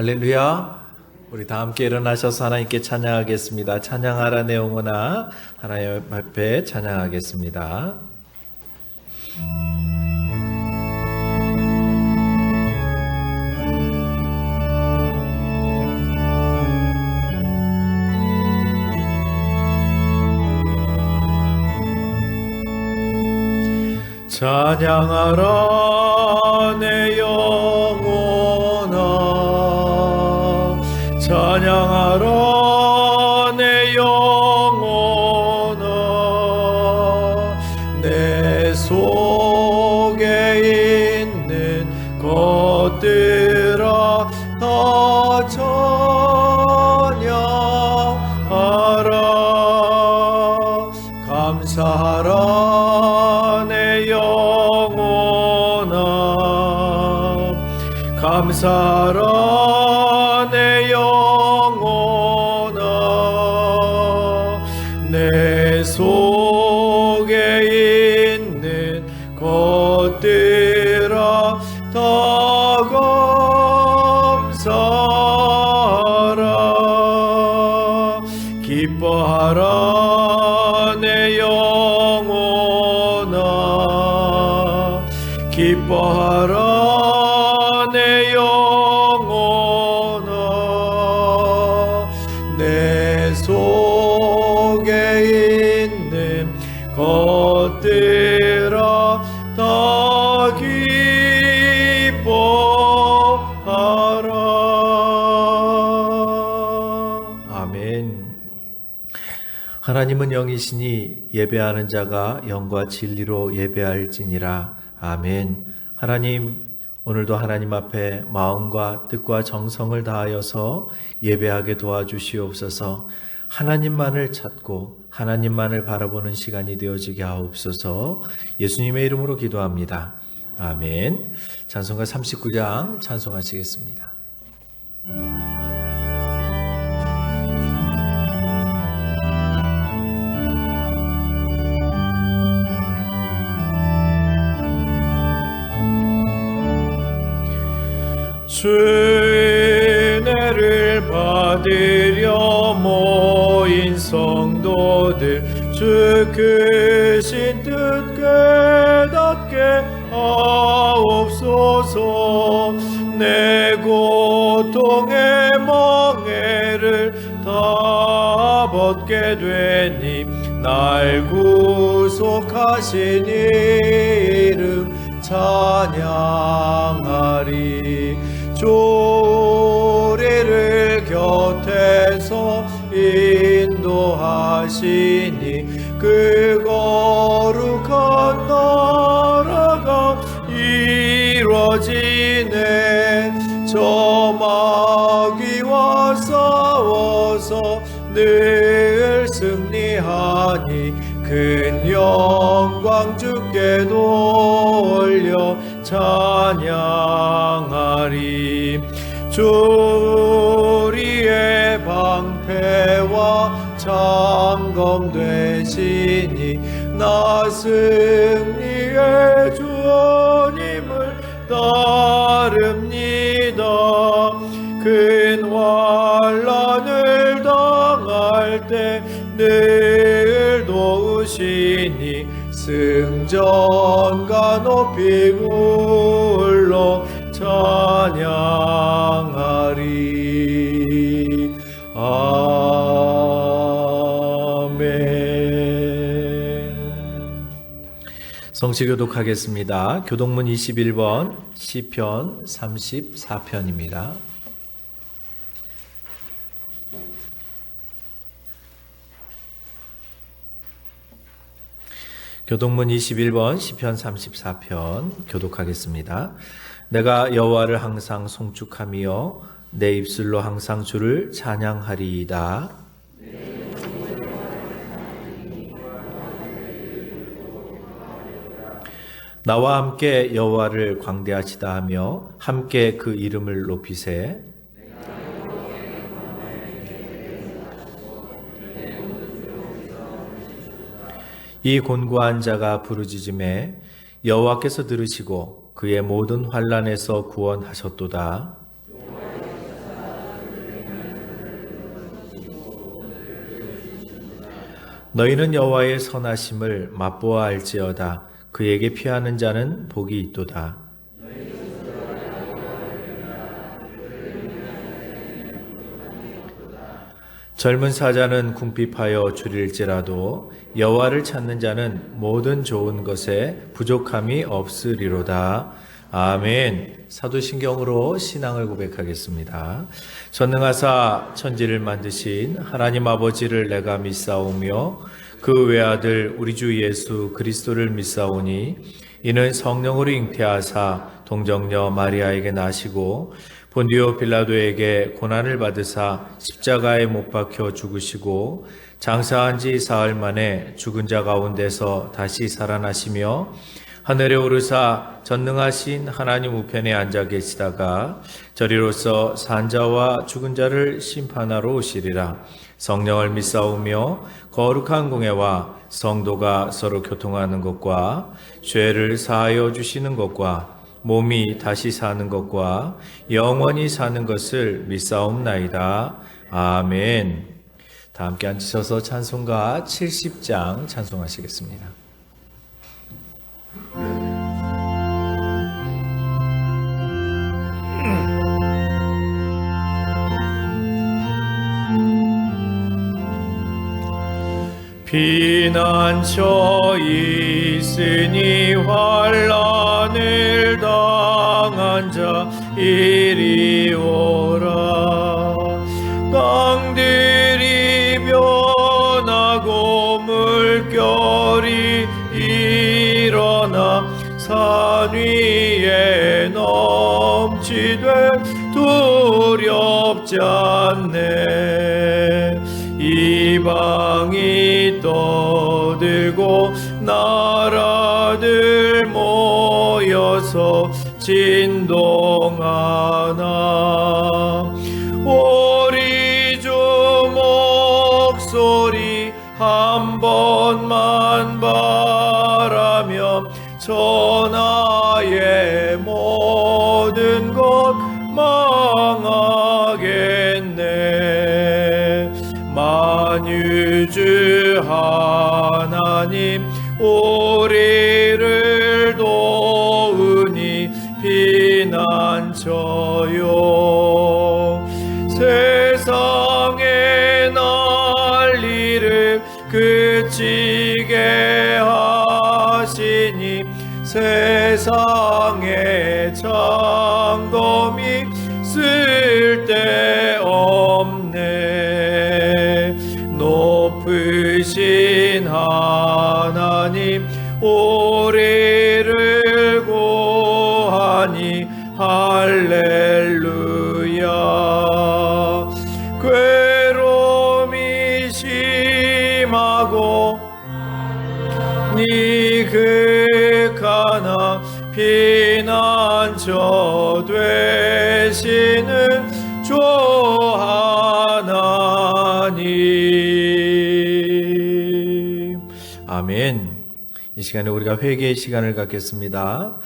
할렐루야. 우리 다 함께 일어나셔서 하나님께 찬양하겠습니다. 찬양하라 내 영혼아, 하나님 앞에 찬양하겠습니다. 찬양하라 내 영혼아, 찬양하라 내 영혼아, 내 속에 있는 것들아 다 찬양하라. 감사하라 내 영혼아, 감사하라 내 영혼아, 내 속에 있는 것들아 다 감사하라. 기뻐하라 내 영혼아, 기뻐하라 내 영혼아, 내 속에 있는 것들아 다 기뻐하라. 아멘. 하나님은 영이시니 예배하는 자가 영과 진리로 예배할지니라. 아멘. 하나님, 오늘도 하나님 앞에 마음과 뜻과 정성을 다하여서 예배하게 도와주시옵소서. 하나님만을 찾고 하나님만을 바라보는 시간이 되어지게 하옵소서. 예수님의 이름으로 기도합니다. 아멘. 찬송가 39장 찬송하시겠습니다. 주의 은혜를 받으려 모인 성도들, 주 크신 뜻 깨닫게 하옵소서. 내 고통의 멍에를 다 벗게 되니 날 구속하신 이름 찬양하리. 조리를 곁에서 인도하시니 그 거룩한 나라가 이루어지네. 저 마귀와 싸워서 늘 승리하니 큰 영광 주께 돌려 찬양하리. 주리의 방패와 창검 되시니 나 승리의 주님을 따릅니다. 큰 환난을 당할 때 늘 도우시니 승전가 높이 불러 찬양하리. 아멘. 성시 교독하겠습니다. 교독문 21번 시편 34편입니다. 교독문 21번 시편 34편 교독하겠습니다. 내가 여호와를 항상 송축하며 내 입술로 항상 주를 찬양하리이다. 나와 함께 여호와를 광대하시다 하며 함께 그 이름을 높이세. 이 곤고한 자가 부르짖음에 여호와께서 들으시고 그의 모든 환난에서 구원하셨도다. 너희는 여호와의 선하심을 맛보아 알지어다. 그에게 피하는 자는 복이 있도다. 젊은 사자는 궁핍하여 줄일지라도 여호와를 찾는 자는 모든 좋은 것에 부족함이 없으리로다. 아멘. 사도신경으로 신앙을 고백하겠습니다. 전능하사 천지를 만드신 하나님 아버지를 내가 믿사오며 그 외아들 우리 주 예수 그리스도를 믿사오니 이는 성령으로 잉태하사 동정녀 마리아에게 나시고 본디오 빌라도에게 고난을 받으사 십자가에 못 박혀 죽으시고 장사한 지 사흘 만에 죽은 자 가운데서 다시 살아나시며 하늘에 오르사 전능하신 하나님 우편에 앉아 계시다가 저리로서 산자와 죽은 자를 심판하러 오시리라. 성령을 믿사오며 거룩한 공회와 성도가 서로 교통하는 것과 죄를 사하여 주시는 것과 몸이 다시 사는 것과 영원히 사는 것을 믿사옵나이다. 아멘. 다 함께 앉으셔서 찬송가 70장 찬송하시겠습니다. 피난처 있으니 환난을 당한 자 이리 오라. 땅들이 변하고 물결이 일어나 산 위에 넘치되 두렵지 않네. 이방이 떠들고 나라들 모여서 진동하나. 오리주 목소리 한 번만 바라면 천하의 모든 것 망하겠네. 만유주 하나님 우리를 도우니 피난처요. 세상의 난리를 그치게 하시니 세상의 장검이 쓸데없네. 높으신 하나님 우리를 구하니 할렐루야. 괴로움이 심하고 니극하나 피난처 되시는 주 하나님. 아멘. 이 시간에 우리가 회개의 시간을 갖겠습니다.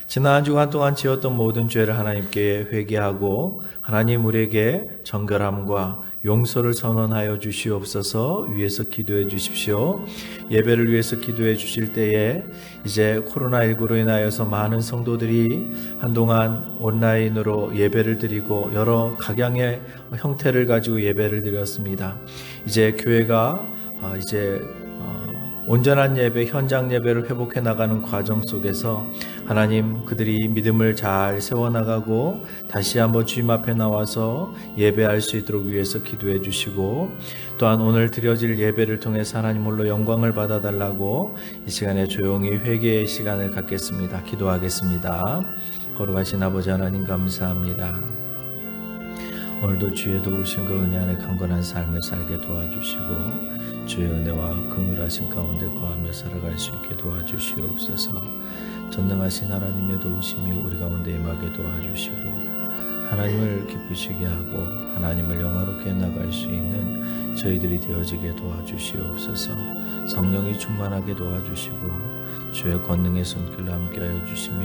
지난 한 주간 동안 지었던 모든 죄를 하나님께 회개하고 하나님 우리에게 정결함과 용서를 선언하여 주시옵소서. 위에서 기도해 주십시오. 예배를 위해서 기도해 주실 때에 이제 코로나19로 인하여서 많은 성도들이 한동안 온라인으로 예배를 드리고 여러 각양의 형태를 가지고 예배를 드렸습니다. 이제 교회가 온전한 예배, 현장 예배를 회복해 나가는 과정 속에서 하나님 그들이 믿음을 잘 세워나가고 다시 한번 주님 앞에 나와서 예배할 수 있도록 위해서 기도해 주시고, 또한 오늘 드려질 예배를 통해서 하나님 홀로 영광을 받아달라고 이 시간에 조용히 회개의 시간을 갖겠습니다. 기도하겠습니다. 거룩하신 아버지 하나님 감사합니다. 오늘도 주의 도우신 그 은혜 안에 강건한 삶을 살게 도와주시고 주의 은혜와 긍휼하신 가운데 거하며 살아갈 수 있게 도와주시옵소서. 전능하신 하나님의 도우심이 우리 가운데 임하게 도와주시고 하나님을 기쁘시게 하고 하나님을 영화롭게 나갈 수 있는 저희들이 되어지게 도와주시옵소서. 성령이 충만하게 도와주시고 주의 권능의 손길로 함께하여 주시며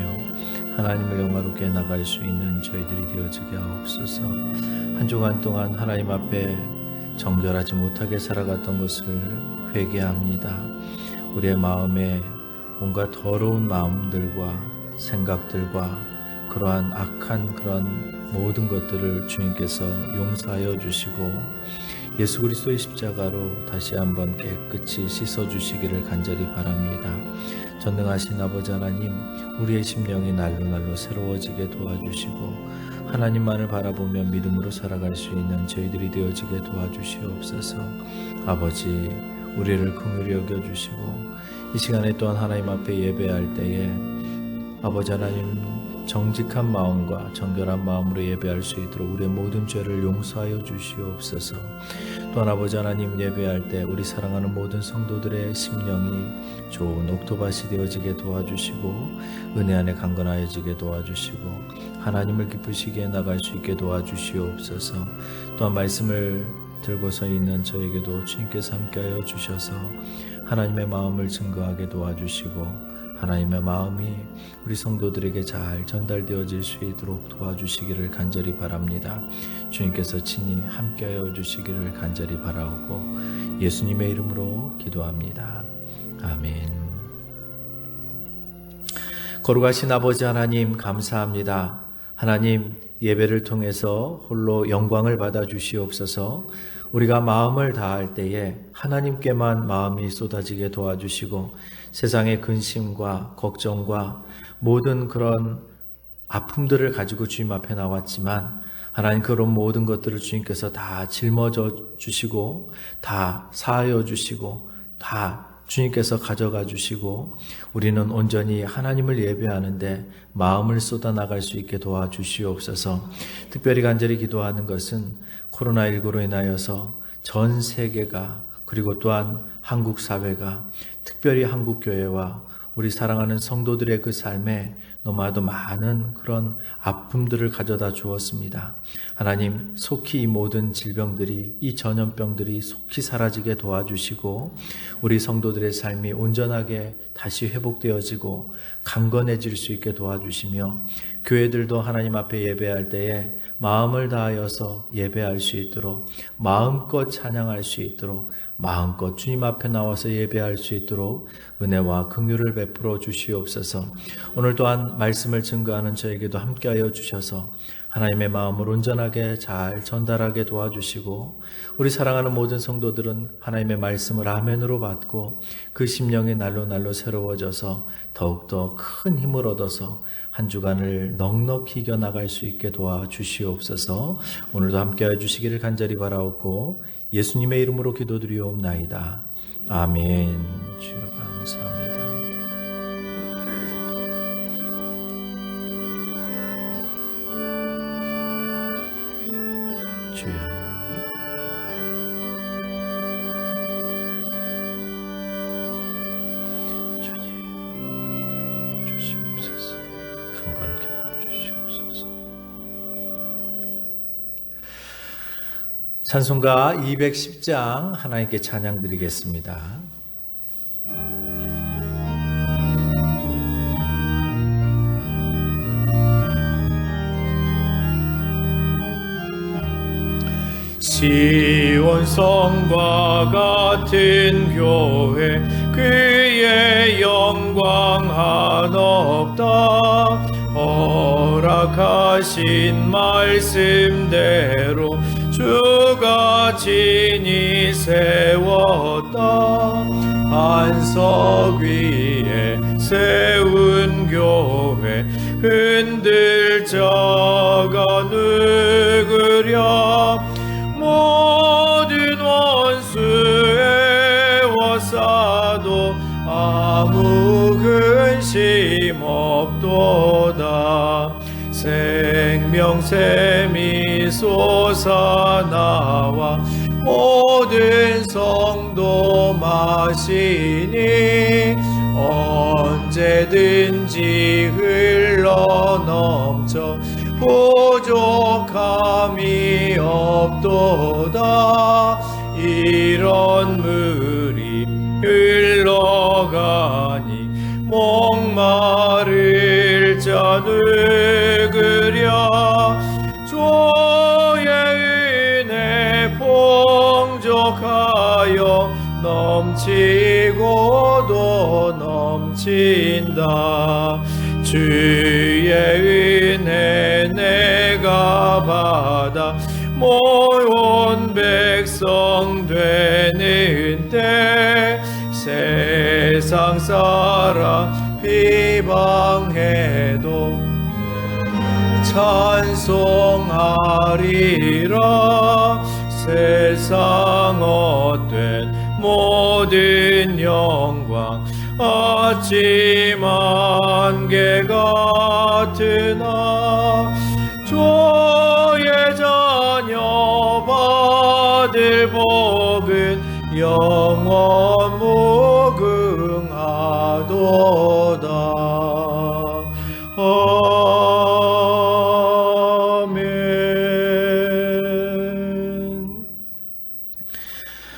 하나님을 영화롭게 나갈 수 있는 저희들이 되어지게 하옵소서. 한 주간 동안 하나님 앞에 정결하지 못하게 살아갔던 것을 회개합니다. 우리의 마음에 온갖 더러운 마음들과 생각들과 그러한 악한 그런 모든 것들을 주님께서 용서하여 주시고 예수 그리스도의 십자가로 다시 한번 깨끗이 씻어주시기를 간절히 바랍니다. 전능하신 아버지 하나님, 우리의 심령이 날로 새로워지게 도와주시고 하나님만을 바라보며 믿음으로 살아갈 수 있는 저희들이 되어지게 도와주시옵소서. 아버지, 우리를 긍휼히 여겨주시고 이 시간에 또한 하나님 앞에 예배할 때에 아버지 하나님 정직한 마음과 정결한 마음으로 예배할 수 있도록 우리의 모든 죄를 용서하여 주시옵소서. 또한 아버지 하나님 예배할 때 우리 사랑하는 모든 성도들의 심령이 좋은 옥토밭이 되어지게 도와주시고 은혜 안에 강건하여지게 도와주시고 하나님을 기쁘시게 나갈 수 있게 도와주시옵소서. 또한 말씀을 들고서 있는 저에게도 주님께서 함께하여 주셔서 하나님의 마음을 증거하게 도와주시고 하나님의 마음이 우리 성도들에게 잘 전달되어질 수 있도록 도와주시기를 간절히 바랍니다. 주님께서 친히 함께하여 주시기를 간절히 바라오고 예수님의 이름으로 기도합니다. 아멘. 거룩하신 아버지 하나님 감사합니다. 하나님 예배를 통해서 홀로 영광을 받아 주시옵소서. 우리가 마음을 다할 때에 하나님께만 마음이 쏟아지게 도와주시고 세상의 근심과 걱정과 모든 그런 아픔들을 가지고 주님 앞에 나왔지만 하나님 그런 모든 것들을 주님께서 다 짊어져 주시고 다 사하여 주시고 다 주님께서 가져가 주시고 우리는 온전히 하나님을 예배하는데 마음을 쏟아나갈 수 있게 도와주시옵소서. 특별히 간절히 기도하는 것은 코로나19로 인하여서 전 세계가 그리고 또한 한국 사회가 특별히 한국 교회와 우리 사랑하는 성도들의 그 삶에 너무나도 많은 그런 아픔들을 가져다 주었습니다. 하나님 속히 이 모든 질병들이 이 전염병들이 속히 사라지게 도와주시고 우리 성도들의 삶이 온전하게 다시 회복되어지고 강건해질 수 있게 도와주시며 교회들도 하나님 앞에 예배할 때에 마음을 다하여서 예배할 수 있도록 마음껏 찬양할 수 있도록 마음껏 주님 앞에 나와서 예배할 수 있도록 은혜와 긍휼을 베풀어 주시옵소서. 오늘 또한 말씀을 증거하는 저에게도 함께하여 주셔서 하나님의 마음을 온전하게 잘 전달하게 도와주시고 우리 사랑하는 모든 성도들은 하나님의 말씀을 아멘으로 받고 그 심령이 날로 새로워져서 더욱더 큰 힘을 얻어서 한 주간을 넉넉히 이겨나갈 수 있게 도와주시옵소서. 오늘도 함께해 주시기를 간절히 바라옵고 예수님의 이름으로 기도드리옵나이다. 아멘. 주여 감사합니다. 주여 주님 주시옵소서. 강건케 주시옵소서. 찬송가 210장 하나님께 찬양 드리겠습니다. 시온 성과 같은 교회 그의 영광 한없다. 허락하신 말씀대로 주가 친히 세웠다. 반석 위에 세운 교회 흔들 자가 누구랴. 모든 원수에 워싸도 아무 근심 없도다. 생명샘이 솟아나와 모든 성도 마시니 언제든지 흘러넘쳐 부족함이 없도다. 이런 물이 흘러가니 목마를 자 누구랴. 주의 은혜 풍족하여 넘치 그리고도 넘친다. 주의 은혜 내가 받아 모온 백성 되는 때 세상 사람 비방해도 찬송하리라. 세상 헛된 모든 영광 아침 안개 같으나 주의 자녀 받을 복은 영원 무궁하도다. 아멘.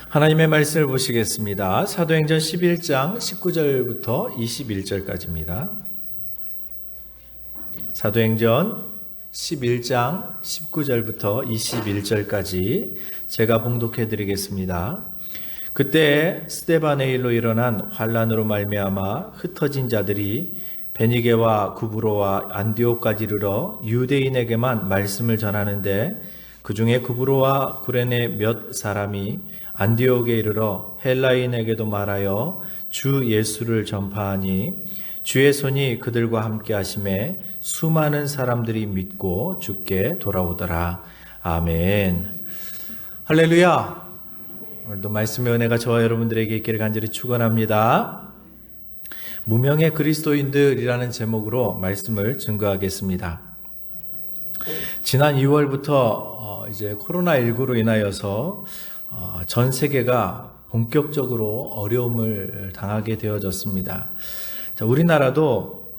하나님의 말씀을 보시겠습니다. 사도행전 11장 19절부터 21절까지입니다. 사도행전 11장 19절부터 21절까지 제가 봉독해 드리겠습니다. 그때 스데반의 일로 일어난 환란으로 말미암아 흩어진 자들이 베니게와 구브로와 안디옥까지 이르러 유대인에게만 말씀을 전하는데 그 중에 구브로와 구레네 몇 사람이 안디옥에 이르러 헬라인에게도 말하여 주 예수를 전파하니 주의 손이 그들과 함께 하심에 수많은 사람들이 믿고 주께 돌아오더라. 아멘. 할렐루야. 오늘도 말씀의 은혜가 저와 여러분들에게 있기를 간절히 축원합니다. 무명의 그리스도인들이라는 제목으로 말씀을 증거하겠습니다. 지난 2월부터 이제 코로나19로 인하여서 전 세계가 본격적으로 어려움을 당하게 되어졌습니다. 자, 우리나라도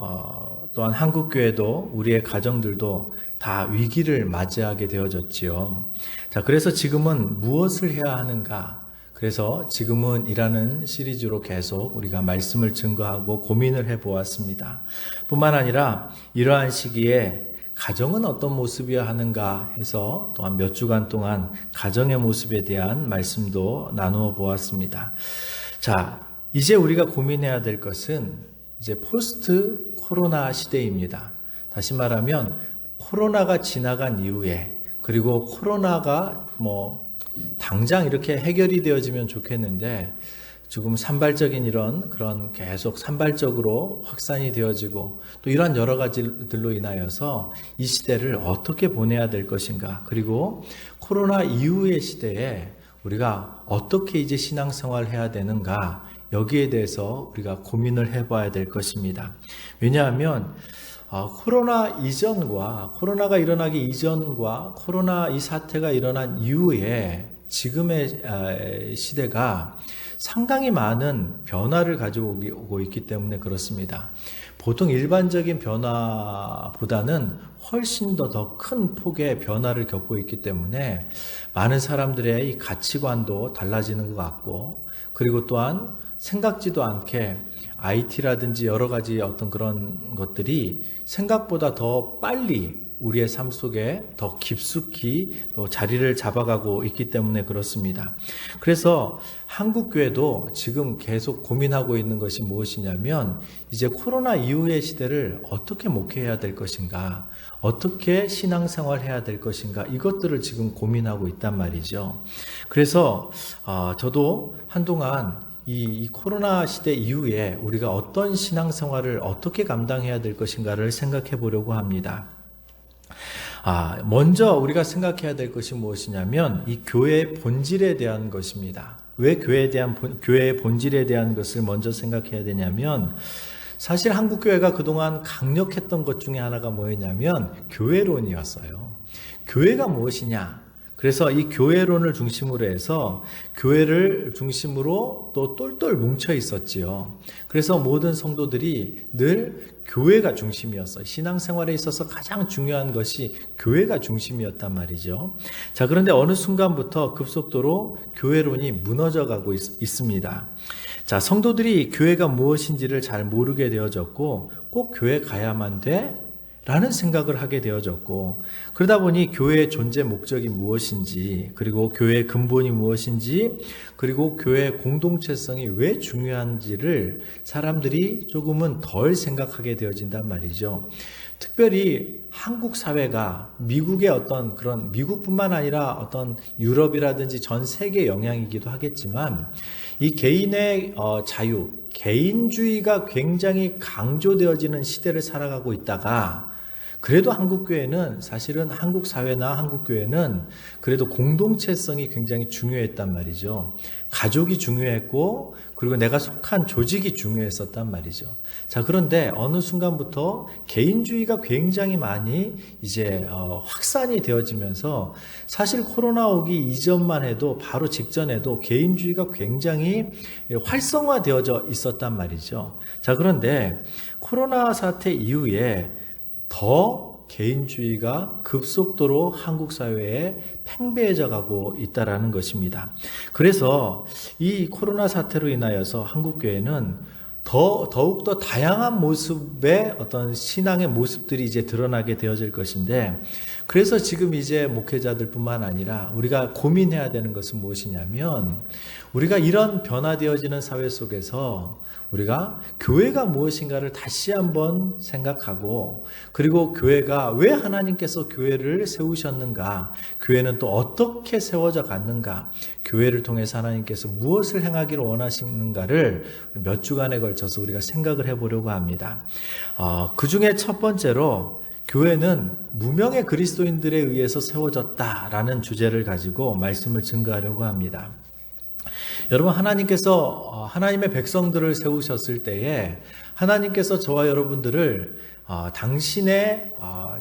또한 한국교회도 우리의 가정들도 다 위기를 맞이하게 되어졌지요. 자, 그래서 지금은 무엇을 해야 하는가? 그래서 지금은 이라는 시리즈로 계속 우리가 말씀을 증거하고 고민을 해보았습니다. 뿐만 아니라 이러한 시기에 가정은 어떤 모습이어야 하는가 해서 또한 몇 주간 동안 가정의 모습에 대한 말씀도 나누어 보았습니다. 자, 이제 우리가 고민해야 될 것은 이제 포스트 코로나 시대입니다. 다시 말하면 코로나가 지나간 이후에, 그리고 코로나가 당장 이렇게 해결이 되어지면 좋겠는데 지금 산발적인 그런 계속 산발적으로 확산이 되어지고 또 이러한 여러 가지들로 인하여서 이 시대를 어떻게 보내야 될 것인가, 그리고 코로나 이후의 시대에 우리가 어떻게 이제 신앙생활을 해야 되는가, 여기에 대해서 우리가 고민을 해봐야 될 것입니다. 왜냐하면 코로나 이전과 코로나가 일어나기 이전과 코로나 이 사태가 일어난 이후에 지금의 시대가 상당히 많은 변화를 가지고 오고 있기 때문에 그렇습니다. 보통 일반적인 변화보다는 훨씬 더 큰 폭의 변화를 겪고 있기 때문에 많은 사람들의 이 가치관도 달라지는 것 같고, 그리고 또한 생각지도 않게 IT라든지 여러 가지 어떤 그런 것들이 생각보다 더 빨리 우리의 삶 속에 더 깊숙이 또 자리를 잡아가고 있기 때문에 그렇습니다. 그래서 한국교회도 지금 계속 고민하고 있는 것이 무엇이냐면, 이제 코로나 이후의 시대를 어떻게 목회해야 될 것인가, 어떻게 신앙생활 해야 될 것인가, 이것들을 지금 고민하고 있단 말이죠. 그래서 저도 한동안 이 코로나 시대 이후에 우리가 어떤 신앙생활을 어떻게 감당해야 될 것인가를 생각해 보려고 합니다. 먼저 우리가 생각해야 될 것이 무엇이냐면 이 교회의 본질에 대한 것입니다. 왜 교회의 본질에 대한 것을 먼저 생각해야 되냐면, 사실 한국교회가 그동안 강력했던 것 중에 하나가 뭐였냐면 교회론이었어요. 교회가 무엇이냐? 그래서 이 교회론을 중심으로 해서 교회를 중심으로 또 똘똘 뭉쳐 있었지요. 그래서 모든 성도들이 늘 교회가 중심이었어요. 신앙생활에 있어서 가장 중요한 것이 교회가 중심이었단 말이죠. 자, 그런데 어느 순간부터 급속도로 교회론이 무너져 가고 있습니다. 자, 성도들이 교회가 무엇인지를 잘 모르게 되어졌고, 꼭 교회 가야만 돼? 라는 생각을 하게 되어졌고, 그러다 보니 교회의 존재 목적이 무엇인지, 그리고 교회의 근본이 무엇인지, 그리고 교회의 공동체성이 왜 중요한지를 사람들이 조금은 덜 생각하게 되어진단 말이죠. 특별히 한국 사회가 미국의 어떤 그런, 미국뿐만 아니라 어떤 유럽이라든지 전 세계 영향이기도 하겠지만, 이 개인의 자유, 개인주의가 굉장히 강조되어지는 시대를 살아가고 있다가, 그래도 한국교회는, 사실은 한국 사회나 한국교회는 그래도 공동체성이 굉장히 중요했단 말이죠. 가족이 중요했고, 그리고 내가 속한 조직이 중요했었단 말이죠. 자, 그런데 어느 순간부터 개인주의가 굉장히 많이 이제 확산이 되어지면서, 사실 코로나 오기 이전만 해도, 바로 직전에도 개인주의가 굉장히 활성화되어져 있었단 말이죠. 자, 그런데 코로나 사태 이후에 더 개인주의가 급속도로 한국 사회에 팽배해져 가고 있다는 것입니다. 그래서 이 코로나 사태로 인하여서 한국교회는 더욱더 다양한 모습의 어떤 신앙의 모습들이 이제 드러나게 되어질 것인데, 그래서 지금 이제 목회자들뿐만 아니라 우리가 고민해야 되는 것은 무엇이냐면, 우리가 이런 변화되어지는 사회 속에서 우리가 교회가 무엇인가를 다시 한번 생각하고, 그리고 교회가 왜 하나님께서 교회를 세우셨는가, 교회는 또 어떻게 세워져 갔는가, 교회를 통해서 하나님께서 무엇을 행하기를 원하시는가를 몇 주간에 걸쳐서 우리가 생각을 해보려고 합니다. 그 중에 첫 번째로, 교회는 무명의 그리스도인들에 의해서 세워졌다라는 주제를 가지고 말씀을 증거하려고 합니다. 여러분, 하나님께서 하나님의 백성들을 세우셨을 때에 하나님께서 저와 여러분들을 당신의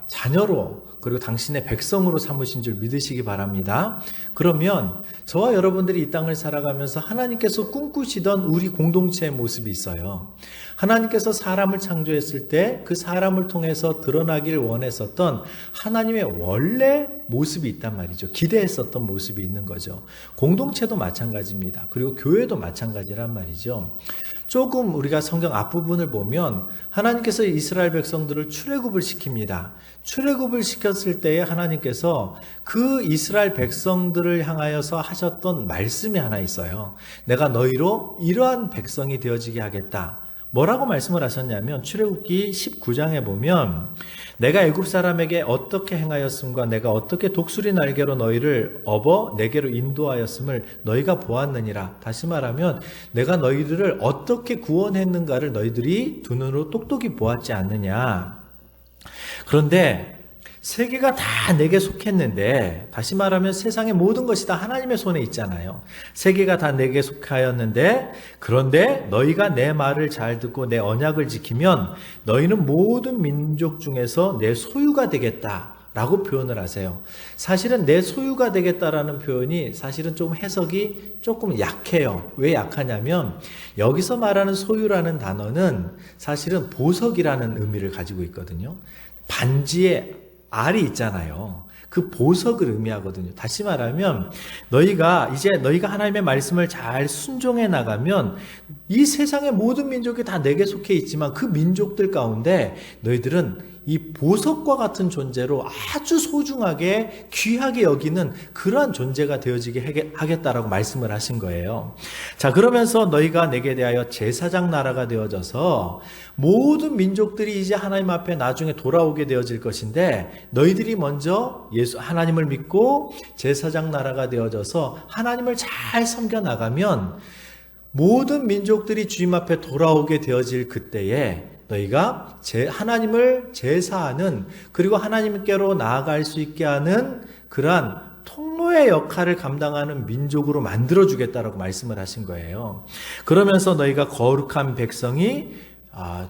자녀로, 그리고 당신의 백성으로 삼으신 줄 믿으시기 바랍니다. 그러면 저와 여러분들이 이 땅을 살아가면서 하나님께서 꿈꾸시던 우리 공동체의 모습이 있어요. 하나님께서 사람을 창조했을 때 그 사람을 통해서 드러나길 원했었던 하나님의 원래 모습이 있단 말이죠. 기대했었던 모습이 있는 거죠. 공동체도 마찬가지입니다. 그리고 교회도 마찬가지란 말이죠. 조금 우리가 성경 앞부분을 보면 하나님께서 이스라엘 백성들을 출애굽을 시킵니다. 출애굽을 시켰을 때에 하나님께서 그 이스라엘 백성들을 향하여서 하셨던 말씀이 하나 있어요. 내가 너희로 이러한 백성이 되어지게 하겠다. 뭐라고 말씀을 하셨냐면, 출애굽기 19장에 보면 내가 애굽 사람에게 어떻게 행하였음과 내가 어떻게 독수리 날개로 너희를 업어 내게로 인도하였음을 너희가 보았느니라. 다시 말하면 내가 너희들을 어떻게 구원했는가를 너희들이 두 눈으로 똑똑히 보았지 않느냐. 그런데 세계가 다 내게 속했는데, 다시 말하면 세상의 모든 것이 다 하나님의 손에 있잖아요. 세계가 다 내게 속하였는데, 그런데 너희가 내 말을 잘 듣고 내 언약을 지키면 너희는 모든 민족 중에서 내 소유가 되겠다 라고 표현을 하세요. 사실은 내 소유가 되겠다라는 표현이 사실은 좀 해석이 조금 약해요. 왜 약하냐면, 여기서 말하는 소유라는 단어는 사실은 보석이라는 의미를 가지고 있거든요. 반지에 알이 있잖아요. 그 보석을 의미하거든요. 다시 말하면 너희가 하나님의 말씀을 잘 순종해 나가면 이 세상의 모든 민족이 다 내게 속해 있지만 그 민족들 가운데 너희들은 이 보석과 같은 존재로 아주 소중하게 귀하게 여기는 그러한 존재가 되어지게 하겠다라고 말씀을 하신 거예요. 자, 그러면서 너희가 내게 대하여 제사장 나라가 되어져서 모든 민족들이 이제 하나님 앞에 나중에 돌아오게 되어질 것인데, 너희들이 먼저 하나님을 믿고 제사장 나라가 되어져서 하나님을 잘 섬겨 나가면 모든 민족들이 주님 앞에 돌아오게 되어질 그때에 너희가 하나님을 제사하는, 그리고 하나님께로 나아갈 수 있게 하는 그러한 통로의 역할을 감당하는 민족으로 만들어주겠다라고 말씀을 하신 거예요. 그러면서 너희가 거룩한 백성이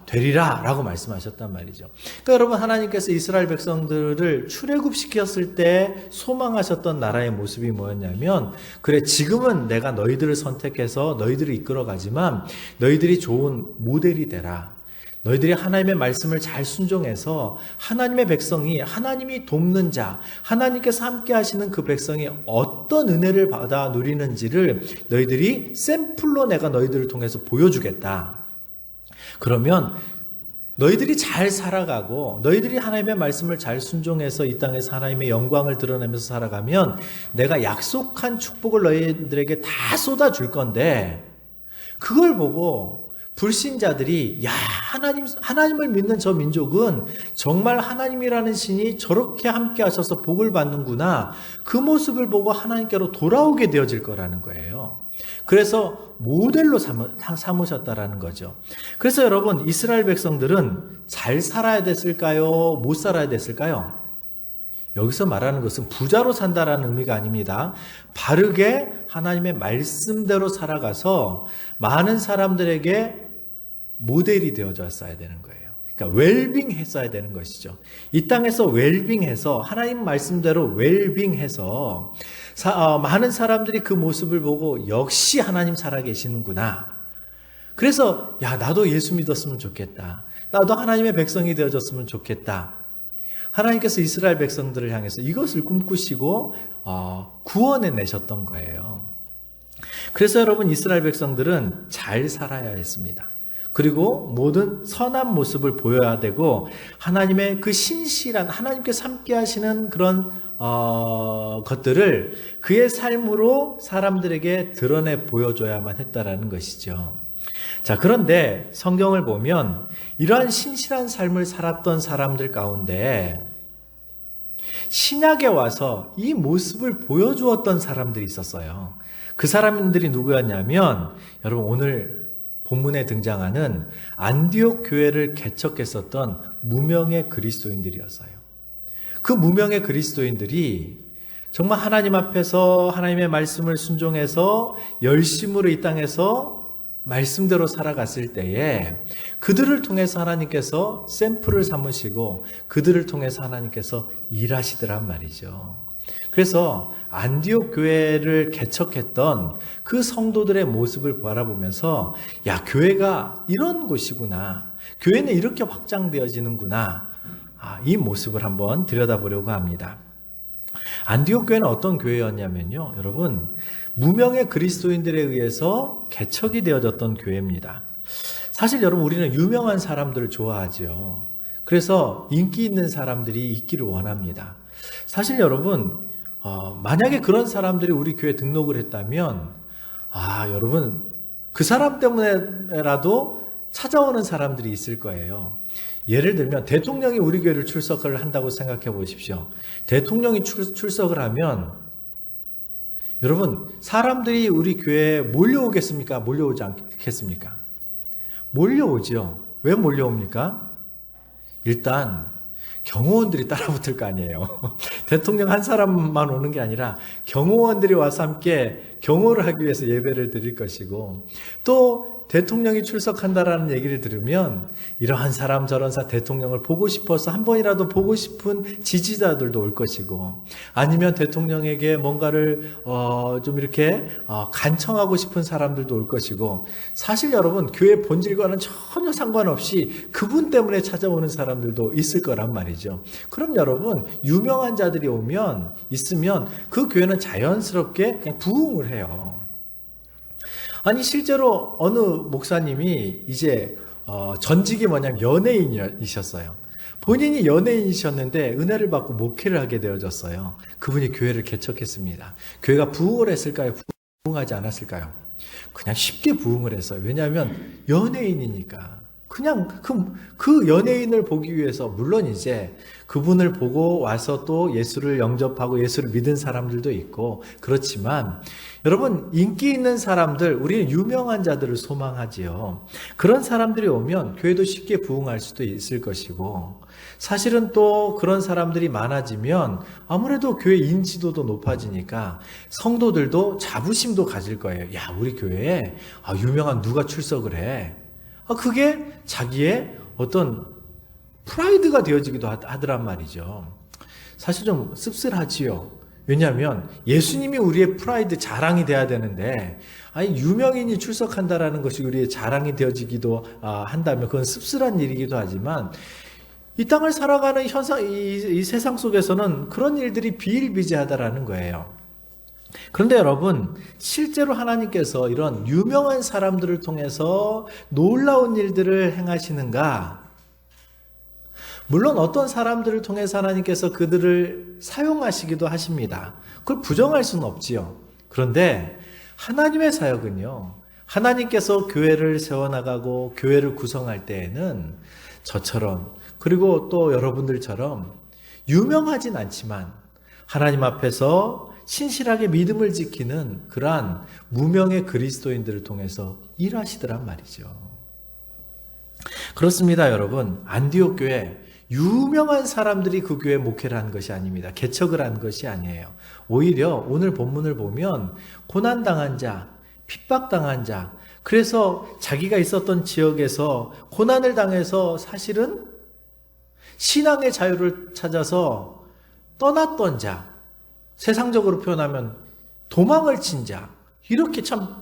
되리라 라고 말씀하셨단 말이죠. 그러니까 여러분, 하나님께서 이스라엘 백성들을 출애굽시켰을 때 소망하셨던 나라의 모습이 뭐였냐면, 그래, 지금은 내가 너희들을 선택해서 너희들을 이끌어가지만 너희들이 좋은 모델이 되라. 너희들이 하나님의 말씀을 잘 순종해서 하나님의 백성이, 하나님이 돕는 자, 하나님께서 함께 하시는 그 백성이 어떤 은혜를 받아 누리는지를 너희들이 샘플로 내가 너희들을 통해서 보여주겠다. 그러면 너희들이 잘 살아가고 너희들이 하나님의 말씀을 잘 순종해서 이 땅에서 하나님의 영광을 드러내면서 살아가면 내가 약속한 축복을 너희들에게 다 쏟아줄 건데, 그걸 보고 불신자들이 야, 하나님을 믿는 저 민족은 정말 하나님이라는 신이 저렇게 함께 하셔서 복을 받는구나, 그 모습을 보고 하나님께로 돌아오게 되어질 거라는 거예요. 그래서 모델로 삼으셨다라는 거죠. 그래서 여러분, 이스라엘 백성들은 잘 살아야 됐을까요? 못 살아야 됐을까요? 여기서 말하는 것은 부자로 산다라는 의미가 아닙니다. 바르게 하나님의 말씀대로 살아가서 많은 사람들에게 모델이 되어졌어야 되는 거예요. 그러니까 웰빙했어야 되는 것이죠. 이 땅에서 웰빙해서, 하나님 말씀대로 웰빙해서 많은 사람들이 그 모습을 보고 역시 하나님 살아계시는구나. 그래서 야, 나도 예수 믿었으면 좋겠다. 나도 하나님의 백성이 되어졌으면 좋겠다. 하나님께서 이스라엘 백성들을 향해서 이것을 꿈꾸시고 구원해 내셨던 거예요. 그래서 여러분, 이스라엘 백성들은 잘 살아야 했습니다. 그리고 모든 선한 모습을 보여야 되고, 하나님의 그 신실한, 하나님께서 함께 하시는 그런 것들을 그의 삶으로 사람들에게 드러내 보여줘야만 했다라는 것이죠. 자, 그런데 성경을 보면 이러한 신실한 삶을 살았던 사람들 가운데 신약에 와서 이 모습을 보여주었던 사람들이 있었어요. 그 사람들이 누구였냐면, 여러분, 오늘 본문에 등장하는 안디옥 교회를 개척했었던 무명의 그리스도인들이었어요. 그 무명의 그리스도인들이 정말 하나님 앞에서 하나님의 말씀을 순종해서 열심으로 이 땅에서 말씀대로 살아갔을 때에 그들을 통해서 하나님께서 샘플을 삼으시고 그들을 통해서 하나님께서 일하시더란 말이죠. 그래서 안디옥 교회를 개척했던 그 성도들의 모습을 바라보면서 야, 교회가 이런 곳이구나, 교회는 이렇게 확장되어지는구나, 이 모습을 한번 들여다보려고 합니다. 안디옥 교회는 어떤 교회였냐면요, 여러분, 무명의 그리스도인들에 의해서 개척이 되어졌던 교회입니다. 사실 여러분, 우리는 유명한 사람들을 좋아하죠. 그래서 인기 있는 사람들이 있기를 원합니다. 사실 여러분, 만약에 그런 사람들이 우리 교회에 등록을 했다면, 여러분, 그 사람 때문에라도 찾아오는 사람들이 있을 거예요. 예를 들면 대통령이 우리 교회를 출석을 한다고 생각해 보십시오. 대통령이 출석을 하면 여러분, 사람들이 우리 교회에 몰려오겠습니까? 몰려오지 않겠습니까? 몰려오죠. 왜 몰려옵니까? 일단 경호원들이 따라붙을 거 아니에요. 대통령 한 사람만 오는 게 아니라 경호원들이 와서 함께 경호를 하기 위해서 예배를 드릴 것이고, 또 대통령이 출석한다라는 얘기를 들으면 이러한 사람 저런 사람 대통령을 보고 싶어서 한 번이라도 보고 싶은 지지자들도 올 것이고, 아니면 대통령에게 뭔가를 좀 이렇게 간청하고 싶은 사람들도 올 것이고, 사실 여러분, 교회 본질과는 전혀 상관없이 그분 때문에 찾아오는 사람들도 있을 거란 말이죠. 그럼 여러분, 유명한 자들이 있으면 그 교회는 자연스럽게 그냥 부흥을 해요. 아니, 실제로 어느 목사님이 이제 전직이 뭐냐면 연예인이셨어요. 본인이 연예인이셨는데 은혜를 받고 목회를 하게 되어졌어요. 그분이 교회를 개척했습니다. 교회가 부흥을 했을까요? 부흥하지 않았을까요? 그냥 쉽게 부흥을 했어요. 왜냐하면 연예인이니까. 그냥 그 연예인을 보기 위해서, 물론 이제 그분을 보고 와서 또 예수를 영접하고 예수를 믿은 사람들도 있고 그렇지만, 여러분, 인기 있는 사람들, 우리는 유명한 자들을 소망하지요. 그런 사람들이 오면 교회도 쉽게 부흥할 수도 있을 것이고, 사실은 또 그런 사람들이 많아지면 아무래도 교회 인지도도 높아지니까 성도들도 자부심도 가질 거예요. 야, 우리 교회에 유명한 누가 출석을 해. 그게 자기의 어떤 프라이드가 되어지기도 하더란 말이죠. 사실 좀 씁쓸하지요. 왜냐하면 예수님이 우리의 프라이드, 자랑이 돼야 되는데, 유명인이 출석한다라는 것이 우리의 자랑이 되어지기도 한다면 그건 씁쓸한 일이기도 하지만, 이 땅을 살아가는 이 세상 속에서는 그런 일들이 비일비재하다라는 거예요. 그런데 여러분, 실제로 하나님께서 이런 유명한 사람들을 통해서 놀라운 일들을 행하시는가? 물론 어떤 사람들을 통해서 하나님께서 그들을 사용하시기도 하십니다. 그걸 부정할 수는 없지요. 그런데 하나님의 사역은요, 하나님께서 교회를 세워나가고 교회를 구성할 때에는 저처럼, 그리고 또 여러분들처럼 유명하진 않지만 하나님 앞에서 신실하게 믿음을 지키는 그러한 무명의 그리스도인들을 통해서 일하시더란 말이죠. 그렇습니다, 여러분. 안디옥 교회, 유명한 사람들이 그 교회에 목회를 한 것이 아닙니다. 개척을 한 것이 아니에요. 오히려 오늘 본문을 보면 고난당한 자, 핍박당한 자, 그래서 자기가 있었던 지역에서 고난을 당해서 사실은 신앙의 자유를 찾아서 떠났던 자, 세상적으로 표현하면 도망을 친 자, 이렇게 참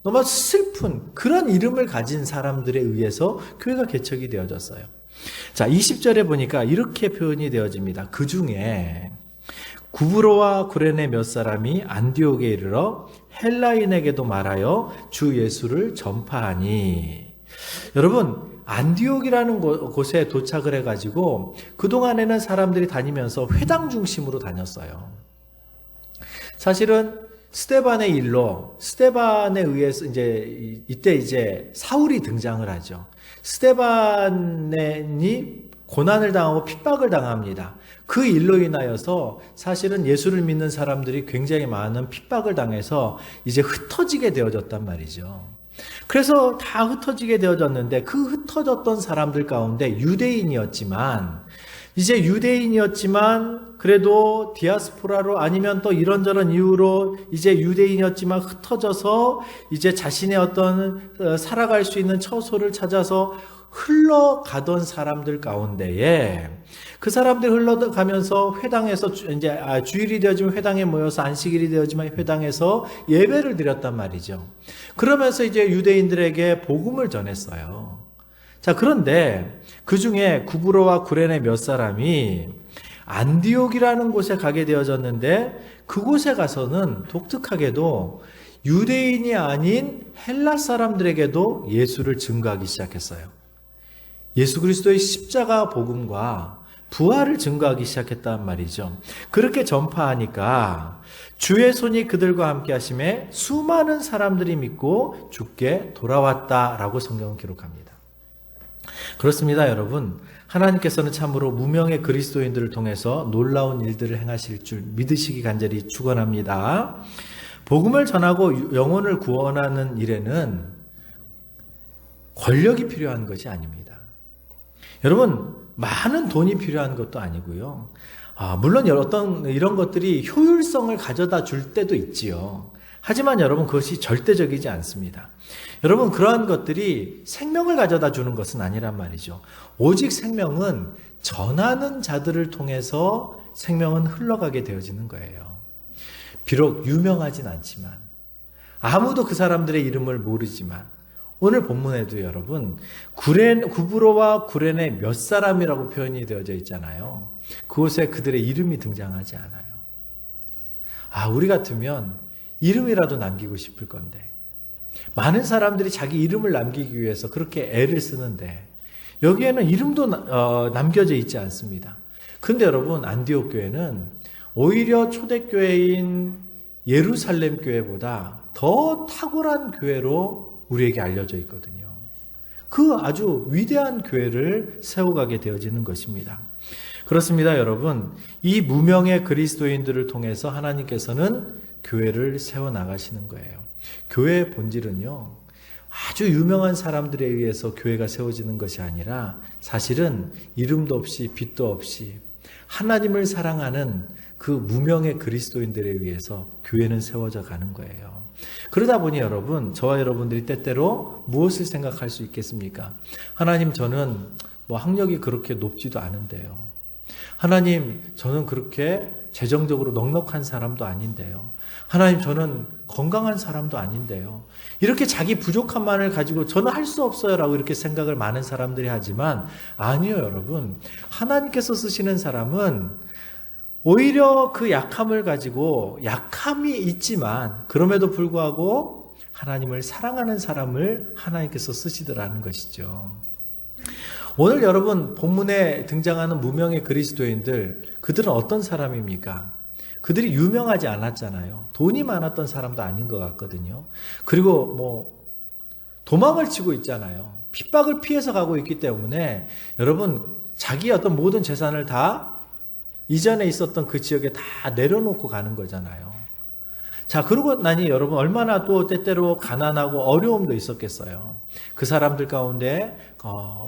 너무 슬픈 그런 이름을 가진 사람들에 의해서 교회가 개척이 되어졌어요. 자, 20절에 보니까 이렇게 표현이 되어집니다. 그 중에 구브로와 구레네 몇 사람이 안디옥에 이르러 헬라인에게도 말하여 주 예수를 전파하니. 여러분, 안디옥이라는 곳에 도착을 해가지고 그동안에는 사람들이 다니면서 회당 중심으로 다녔어요. 사실은 스데반의 일로, 스데반에 의해서 이때 사울이 등장을 하죠. 스데반이 고난을 당하고 핍박을 당합니다. 그 일로 인하여서 사실은 예수를 믿는 사람들이 굉장히 많은 핍박을 당해서 이제 흩어지게 되어졌단 말이죠. 그래서 다 흩어지게 되어졌는데 그 흩어졌던 사람들 가운데 유대인이었지만 그래도 디아스포라로 아니면 또 이런저런 이유로 이제 유대인이었지만 흩어져서 이제 자신의 어떤 살아갈 수 있는 처소를 찾아서 흘러가던 사람들 가운데에 그 사람들 흘러가면서 회당에서 이제 주일이 되어지면 회당에 모여서 안식일이 되어지면 회당에서 예배를 드렸단 말이죠. 그러면서 이제 유대인들에게 복음을 전했어요. 자, 그런데 그 중에 구브로와 구레네 몇 사람이 안디옥이라는 곳에 가게 되어졌는데 그곳에 가서는 독특하게도 유대인이 아닌 헬라 사람들에게도 예수를 증거하기 시작했어요. 예수 그리스도의 십자가 복음과 부활을 증거하기 시작했단 말이죠. 그렇게 전파하니까 주의 손이 그들과 함께 하심에 수많은 사람들이 믿고 주께 돌아왔다라고 성경은 기록합니다. 그렇습니다, 여러분. 하나님께서는 참으로 무명의 그리스도인들을 통해서 놀라운 일들을 행하실 줄 믿으시기 간절히 축원합니다. 복음을 전하고 영혼을 구원하는 일에는 권력이 필요한 것이 아닙니다. 여러분, 많은 돈이 필요한 것도 아니고요. 물론 이런 것들이 효율성을 가져다 줄 때도 있지요. 하지만 여러분, 그것이 절대적이지 않습니다. 여러분, 그러한 것들이 생명을 가져다 주는 것은 아니란 말이죠. 오직 생명은 전하는 자들을 통해서 생명은 흘러가게 되어지는 거예요. 비록 유명하진 않지만, 아무도 그 사람들의 이름을 모르지만, 오늘 본문에도 여러분, 구브로와 구레네 몇 사람이라고 표현이 되어져 있잖아요. 그곳에 그들의 이름이 등장하지 않아요. 우리 같으면 이름이라도 남기고 싶을 건데, 많은 사람들이 자기 이름을 남기기 위해서 그렇게 애를 쓰는데 여기에는 이름도 남겨져 있지 않습니다. 근데 여러분, 안디옥 교회는 오히려 초대교회인 예루살렘 교회보다 더 탁월한 교회로 우리에게 알려져 있거든요. 그 아주 위대한 교회를 세워가게 되어지는 것입니다. 그렇습니다, 여러분. 이 무명의 그리스도인들을 통해서 하나님께서는 교회를 세워나가시는 거예요. 교회의 본질은요, 아주 유명한 사람들에 의해서 교회가 세워지는 것이 아니라 사실은 이름도 없이 빛도 없이 하나님을 사랑하는 그 무명의 그리스도인들에 의해서 교회는 세워져 가는 거예요. 그러다 보니 여러분, 저와 여러분들이 때때로 무엇을 생각할 수 있겠습니까? 하나님, 저는 학력이 그렇게 높지도 않은데요. 하나님, 저는 그렇게 재정적으로 넉넉한 사람도 아닌데요. 하나님, 저는 건강한 사람도 아닌데요. 이렇게 자기 부족함만을 가지고 저는 할 수 없어요 라고 이렇게 생각을 많은 사람들이 하지만 아니요, 여러분. 하나님께서 쓰시는 사람은 오히려 그 약함을 가지고 약함이 있지만 그럼에도 불구하고 하나님을 사랑하는 사람을 하나님께서 쓰시더라는 것이죠. 오늘 여러분 본문에 등장하는 무명의 그리스도인들, 그들은 어떤 사람입니까? 그들이 유명하지 않았잖아요. 돈이 많았던 사람도 아닌 것 같거든요. 그리고 도망을 치고 있잖아요. 핍박을 피해서 가고 있기 때문에 여러분 자기의 어떤 모든 재산을 다 이전에 있었던 그 지역에 다 내려놓고 가는 거잖아요. 자, 그러고 나니 여러분 얼마나 또 때때로 가난하고 어려움도 있었겠어요. 그 사람들 가운데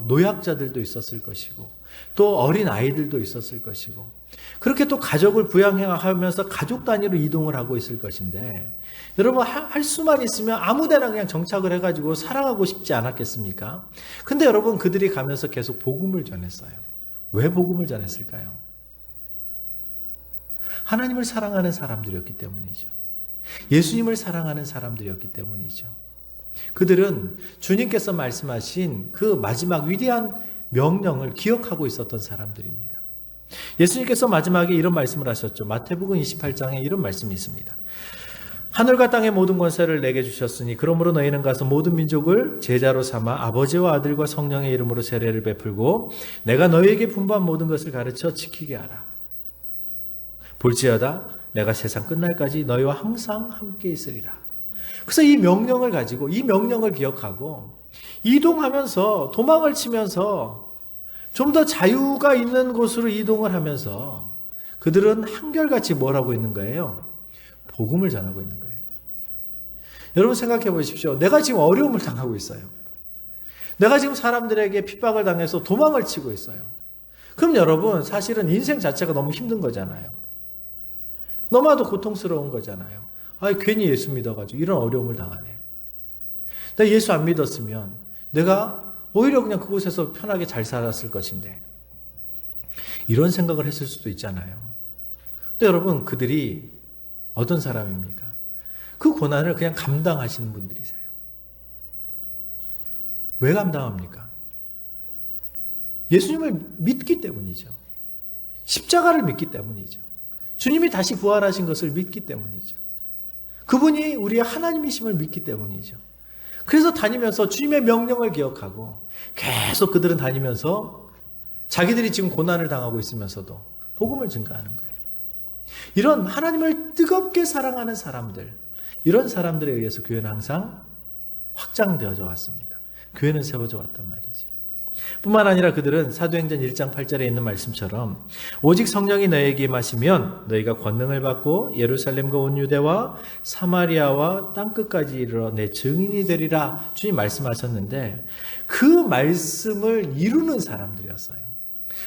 노약자들도 있었을 것이고 또 어린 아이들도 있었을 것이고 그렇게 또 가족을 부양하면서 가족 단위로 이동을 하고 있을 것인데 여러분 할 수만 있으면 아무데나 그냥 정착을 해가지고 살아가고 싶지 않았겠습니까? 근데 여러분 그들이 가면서 계속 복음을 전했어요. 왜 복음을 전했을까요? 하나님을 사랑하는 사람들이었기 때문이죠. 예수님을 사랑하는 사람들이었기 때문이죠. 그들은 주님께서 말씀하신 그 마지막 위대한 명령을 기억하고 있었던 사람들입니다. 예수님께서 마지막에 이런 말씀을 하셨죠. 마태복음 28장에 이런 말씀이 있습니다. 하늘과 땅의 모든 권세를 내게 주셨으니 그러므로 너희는 가서 모든 민족을 제자로 삼아 아버지와 아들과 성령의 이름으로 세례를 베풀고 내가 너희에게 분부한 모든 것을 가르쳐 지키게 하라. 볼지어다 내가 세상 끝날까지 너희와 항상 함께 있으리라. 그래서 이 명령을 가지고 이 명령을 기억하고 이동하면서 도망을 치면서 좀 더 자유가 있는 곳으로 이동을 하면서 그들은 한결같이 뭘 하고 있는 거예요? 복음을 전하고 있는 거예요. 여러분 생각해 보십시오. 내가 지금 어려움을 당하고 있어요. 내가 지금 사람들에게 핍박을 당해서 도망을 치고 있어요. 그럼 여러분 사실은 인생 자체가 너무 힘든 거잖아요. 너무나도 고통스러운 거잖아요. 괜히 예수 믿어가지고 이런 어려움을 당하네. 내가 예수 안 믿었으면 내가 오히려 그냥 그곳에서 편하게 잘 살았을 것인데 이런 생각을 했을 수도 있잖아요. 근데 여러분 그들이 어떤 사람입니까? 그 고난을 그냥 감당하시는 분들이세요. 왜 감당합니까? 예수님을 믿기 때문이죠. 십자가를 믿기 때문이죠. 주님이 다시 부활하신 것을 믿기 때문이죠. 그분이 우리의 하나님이심을 믿기 때문이죠. 그래서 다니면서 주님의 명령을 기억하고 계속 그들은 다니면서 자기들이 지금 고난을 당하고 있으면서도 복음을 증거하는 거예요. 이런 하나님을 뜨겁게 사랑하는 사람들, 이런 사람들에 의해서 교회는 항상 확장되어져 왔습니다. 교회는 세워져 왔단 말이죠. 뿐만 아니라 그들은 사도행전 1장 8절에 있는 말씀처럼 오직 성령이 너희에게 임하시면 너희가 권능을 받고 예루살렘과 온 유대와 사마리아와 땅끝까지 이르러 내 증인이 되리라 주님 말씀하셨는데 그 말씀을 이루는 사람들이었어요.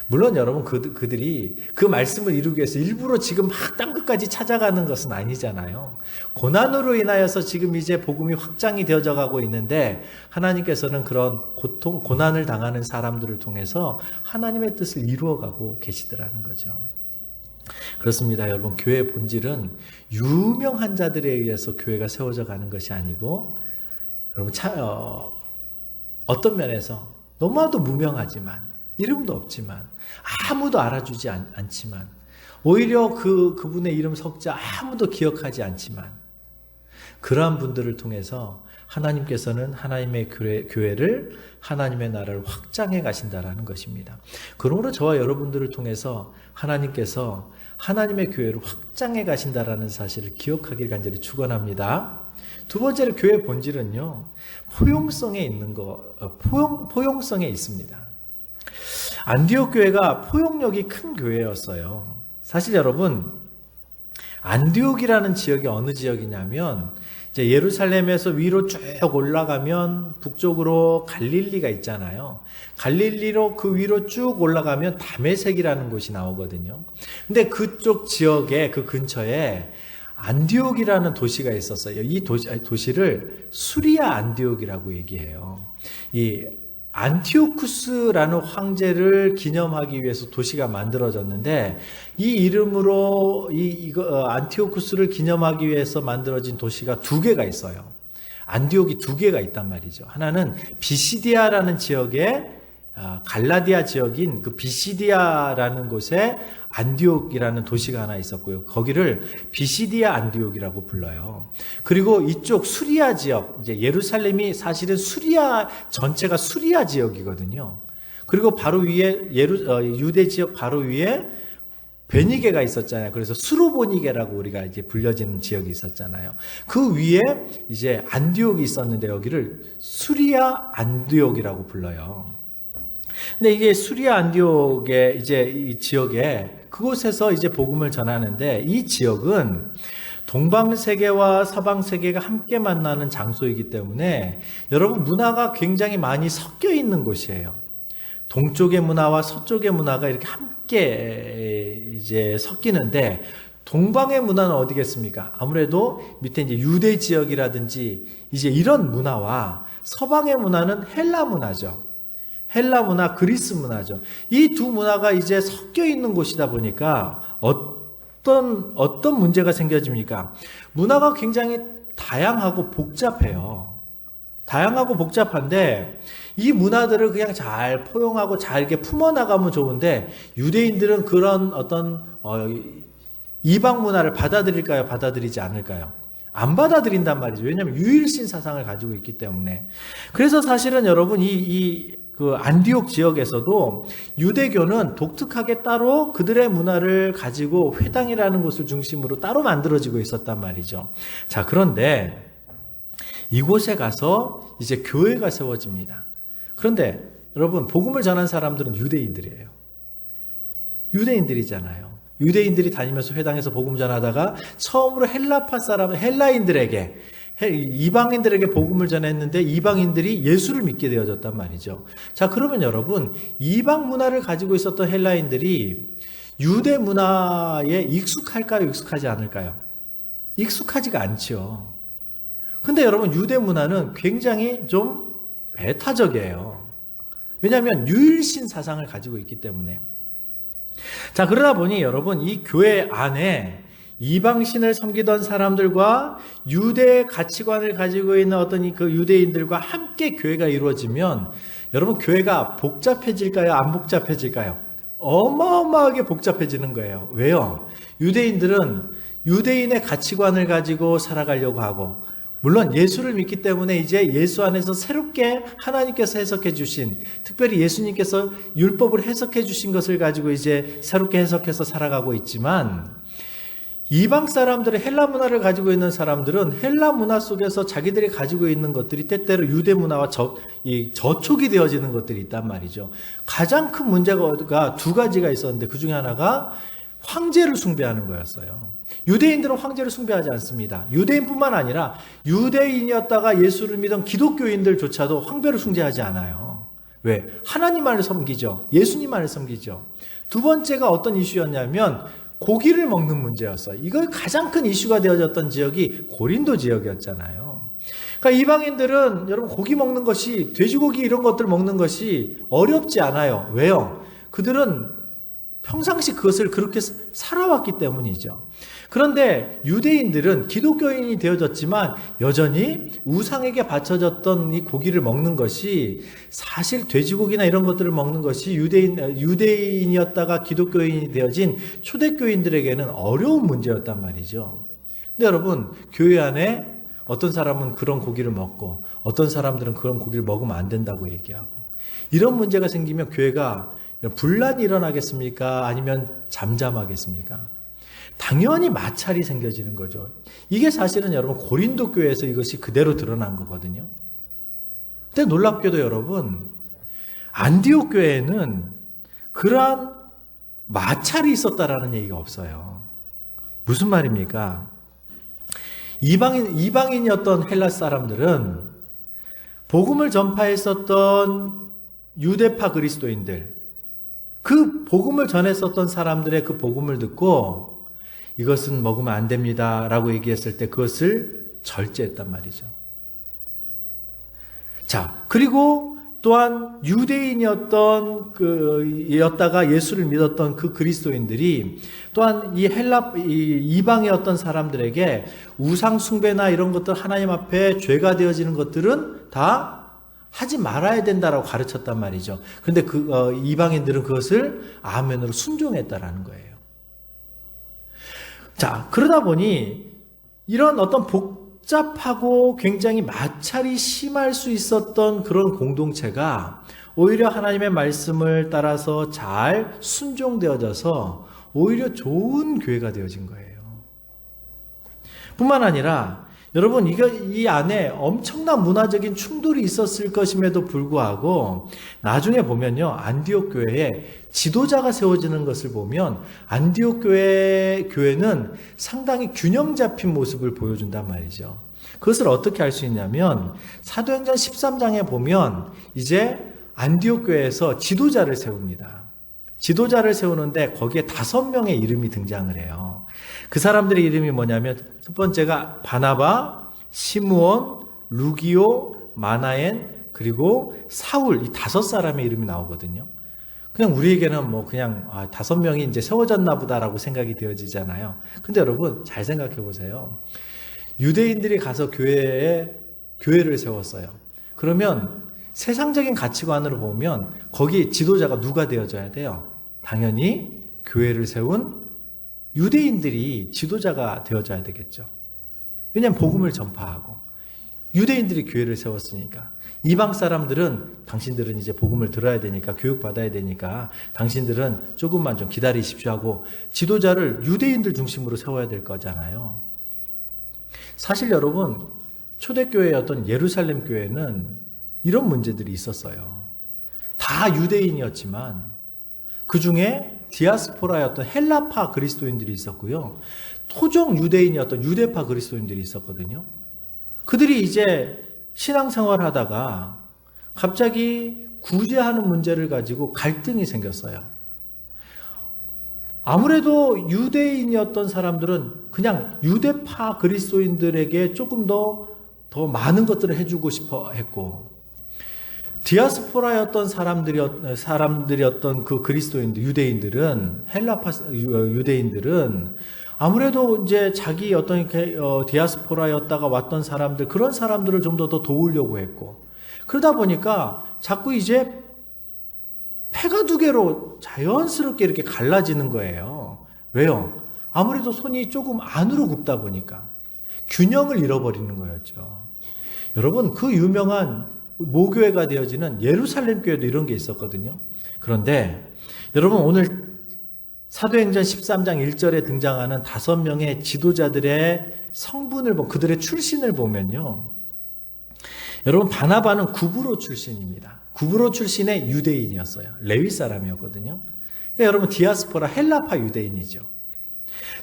물론 여러분 그들이 그 말씀을 이루기 위해서 일부러 지금 막 땅끝까지 찾아가는 것은 아니잖아요. 고난으로 인하여서 지금 이제 복음이 확장이 되어져 가고 있는데 하나님께서는 그런 고난을 당하는 사람들을 통해서 하나님의 뜻을 이루어가고 계시더라는 거죠. 그렇습니다. 여러분 교회의 본질은 유명한 자들에 의해서 교회가 세워져 가는 것이 아니고 여러분 어떤 면에서 너무나도 무명하지만 이름도 없지만 아무도 알아주지 않지만 오히려 그분의 이름 석자 아무도 기억하지 않지만 그러한 분들을 통해서 하나님께서는 하나님의 교회를 하나님의 나라를 확장해 가신다라는 것입니다. 그러므로 저와 여러분들을 통해서 하나님께서 하나님의 교회를 확장해 가신다라는 사실을 기억하길 간절히 축원합니다. 두 번째로 교회의 본질은요. 포용성에 있습니다. 안디옥 교회가 포용력이 큰 교회였어요. 사실 여러분 안디옥이라는 지역이 어느 지역이냐면 이제 예루살렘에서 위로 쭉 올라가면 북쪽으로 갈릴리가 있잖아요. 갈릴리로 그 위로 쭉 올라가면 다메섹이라는 곳이 나오거든요. 근데 그쪽 지역에 그 근처에 안디옥이라는 도시가 있었어요. 이 도시를 수리아 안디옥이라고 얘기해요. 이 안티오쿠스라는 황제를 기념하기 위해서 도시가 만들어졌는데 이 이름으로 안티오쿠스를 기념하기 위해서 만들어진 도시가 두 개가 있어요. 안디옥이 두 개가 있단 말이죠. 하나는 비시디아라는 지역에 갈라디아 지역인 그 비시디아라는 곳에 안디옥이라는 도시가 하나 있었고요. 거기를 비시디아 안디옥이라고 불러요. 그리고 이쪽 수리아 지역, 이제 예루살렘이 사실은 수리아 전체가 수리아 지역이거든요. 그리고 바로 위에 유대 지역 바로 위에 베니게가 있었잖아요. 그래서 수로보니게라고 우리가 이제 불려지는 지역이 있었잖아요. 그 위에 이제 안디옥이 있었는데 여기를 수리아 안디옥이라고 불러요. 근데 이게 수리아 안디옥의 이제 이 지역에 그곳에서 이제 복음을 전하는데 이 지역은 동방 세계와 서방 세계가 함께 만나는 장소이기 때문에 여러분 문화가 굉장히 많이 섞여 있는 곳이에요. 동쪽의 문화와 서쪽의 문화가 이렇게 함께 이제 섞이는데 동방의 문화는 어디겠습니까? 아무래도 밑에 이제 유대 지역이라든지 이제 이런 문화와 서방의 문화는 헬라 문화죠. 헬라 문화, 그리스 문화죠. 이 두 문화가 이제 섞여 있는 곳이다 보니까 어떤 문제가 생겨집니까? 문화가 굉장히 다양하고 복잡해요. 다양하고 복잡한데 이 문화들을 그냥 잘 포용하고 잘 이렇게 품어나가면 좋은데 유대인들은 그런 어떤 이방 문화를 받아들일까요? 받아들이지 않을까요? 안 받아들인단 말이죠. 왜냐하면 유일신 사상을 가지고 있기 때문에. 그래서 사실은 여러분 그 안디옥 지역에서도 유대교는 독특하게 따로 그들의 문화를 가지고 회당이라는 곳을 중심으로 따로 만들어지고 있었단 말이죠. 자, 그런데 이곳에 가서 이제 교회가 세워집니다. 그런데 여러분 복음을 전한 사람들은 유대인들이에요. 유대인들이잖아요. 유대인들이 다니면서 회당에서 복음 전하다가 처음으로 헬라파 사람, 헬라인들에게 이방인들에게 복음을 전했는데 이방인들이 예수를 믿게 되어졌단 말이죠. 자, 그러면 여러분 이방 문화를 가지고 있었던 헬라인들이 유대 문화에 익숙할까요? 익숙하지 않을까요? 익숙하지가 않죠. 근데 여러분 유대 문화는 굉장히 좀 배타적이에요. 왜냐하면 유일신 사상을 가지고 있기 때문에. 자, 그러다 보니 여러분 이 교회 안에 이방신을 섬기던 사람들과 유대 가치관을 가지고 있는 어떤 그 유대인들과 함께 교회가 이루어지면 여러분 교회가 복잡해질까요? 안 복잡해질까요? 어마어마하게 복잡해지는 거예요. 왜요? 유대인들은 유대인의 가치관을 가지고 살아가려고 하고 물론 예수를 믿기 때문에 이제 예수 안에서 새롭게 하나님께서 해석해 주신, 특별히 예수님께서 율법을 해석해 주신 것을 가지고 이제 새롭게 해석해서 살아가고 있지만 이방 사람들의 헬라 문화를 가지고 있는 사람들은 헬라 문화 속에서 자기들이 가지고 있는 것들이 때때로 유대 문화와 저촉이 되어지는 것들이 있단 말이죠. 가장 큰 문제가 두 가지가 있었는데 그 중에 하나가 황제를 숭배하는 거였어요. 유대인들은 황제를 숭배하지 않습니다. 유대인뿐만 아니라 유대인이었다가 예수를 믿은 기독교인들조차도 황제를 숭배하지 않아요. 왜? 하나님만을 섬기죠. 예수님만을 섬기죠. 두 번째가 어떤 이슈였냐면 고기를 먹는 문제였어요. 이거 가장 큰 이슈가 되어졌던 지역이 고린도 지역이었잖아요. 그러니까 이방인들은 여러분 고기 먹는 것이, 돼지고기 이런 것들 먹는 것이 어렵지 않아요. 왜요? 그들은 평상시 그것을 그렇게 살아왔기 때문이죠. 그런데 유대인들은 기독교인이 되어졌지만 여전히 우상에게 바쳐졌던 이 고기를 먹는 것이 사실 돼지고기나 이런 것들을 먹는 것이 유대인이었다가 기독교인이 되어진 초대교인들에게는 어려운 문제였단 말이죠. 근데 여러분 교회 안에 어떤 사람은 그런 고기를 먹고 어떤 사람들은 그런 고기를 먹으면 안 된다고 얘기하고 이런 문제가 생기면 교회가 분란이 일어나겠습니까? 아니면 잠잠하겠습니까? 당연히 마찰이 생겨지는 거죠. 이게 사실은 여러분 고린도 교회에서 이것이 그대로 드러난 거거든요. 근데 놀랍게도 여러분 안디옥 교회에는 그러한 마찰이 있었다라는 얘기가 없어요. 무슨 말입니까? 이방인이었던 헬라 사람들은 복음을 전파했었던 유대파 그리스도인들, 그 복음을 전했었던 사람들의 그 복음을 듣고 이것은 먹으면 안 됩니다 라고 얘기했을 때 그것을 절제했단 말이죠. 자, 그리고 또한 유대인이었던 였다가 예수를 믿었던 그 그리스도인들이 또한 이 이방의 어떤 사람들에게 우상 숭배나 이런 것들 하나님 앞에 죄가 되어지는 것들은 다 하지 말아야 된다라고 가르쳤단 말이죠. 그런데 이방인들은 그것을 아멘으로 순종했다라는 거예요. 자, 그러다 보니 이런 어떤 복잡하고 굉장히 마찰이 심할 수 있었던 그런 공동체가 오히려 하나님의 말씀을 따라서 잘 순종되어져서 오히려 좋은 교회가 되어진 거예요. 뿐만 아니라 여러분 이 안에 엄청난 문화적인 충돌이 있었을 것임에도 불구하고 나중에 보면요, 안디옥 교회에 지도자가 세워지는 것을 보면 안디옥 교회는 상당히 균형 잡힌 모습을 보여준단 말이죠. 그것을 어떻게 알 수 있냐면 사도행전 13장에 보면 이제 안디옥 교회에서 지도자를 세웁니다. 지도자를 세우는데 거기에 5명의 이름이 등장을 해요. 그 사람들의 이름이 뭐냐면 첫 번째가 바나바, 시므온, 루기오, 마나엔, 그리고 사울, 이 5사람의 이름이 나오거든요. 그냥 우리에게는 뭐 그냥 5명이 이제 세워졌나 보다라고 생각이 되어지잖아요. 근데 여러분 잘 생각해 보세요. 유대인들이 가서 교회를 세웠어요. 그러면 세상적인 가치관으로 보면 거기 지도자가 누가 되어져야 돼요? 당연히 교회를 세운 유대인들이 지도자가 되어져야 되겠죠. 왜냐하면 복음을 전파하고 유대인들이 교회를 세웠으니까. 이방 사람들은 당신들은 이제 복음을 들어야 되니까, 교육받아야 되니까 당신들은 조금만 좀 기다리십시오 하고 지도자를 유대인들 중심으로 세워야 될 거잖아요. 사실 여러분, 초대교회였던 예루살렘 교회는 이런 문제들이 있었어요. 다 유대인이었지만 그 중에 디아스포라였던 헬라파 그리스도인들이 있었고요. 토종 유대인이었던 유대파 그리스도인들이 있었거든요. 그들이 이제 신앙생활을 하다가 갑자기 구제하는 문제를 가지고 갈등이 생겼어요. 아무래도 유대인이었던 사람들은 그냥 유대파 그리스도인들에게 조금 더 많은 것들을 해주고 싶어 했고, 디아스포라였던 사람들이었던 그 그리스도인들, 유대인들은, 헬라파 유대인들은 아무래도 이제 자기 어떤 디아스포라였다가 왔던 사람들, 그런 사람들을 좀 더 도우려고 했고, 그러다 보니까 자꾸 이제 패가 2개로 자연스럽게 이렇게 갈라지는 거예요. 왜요? 아무래도 손이 조금 안으로 굽다 보니까 균형을 잃어버리는 거였죠. 여러분, 그 유명한 모교회가 되어지는 예루살렘 교회도 이런 게 있었거든요. 그런데 여러분, 오늘 사도행전 13장 1절에 등장하는 5명의 지도자들의 성분을 그들의 출신을 보면요, 여러분, 바나바는 구브로 출신입니다. 구브로 출신의 유대인이었어요. 레위 사람이었거든요. 그러니까 여러분, 디아스포라 헬라파 유대인이죠.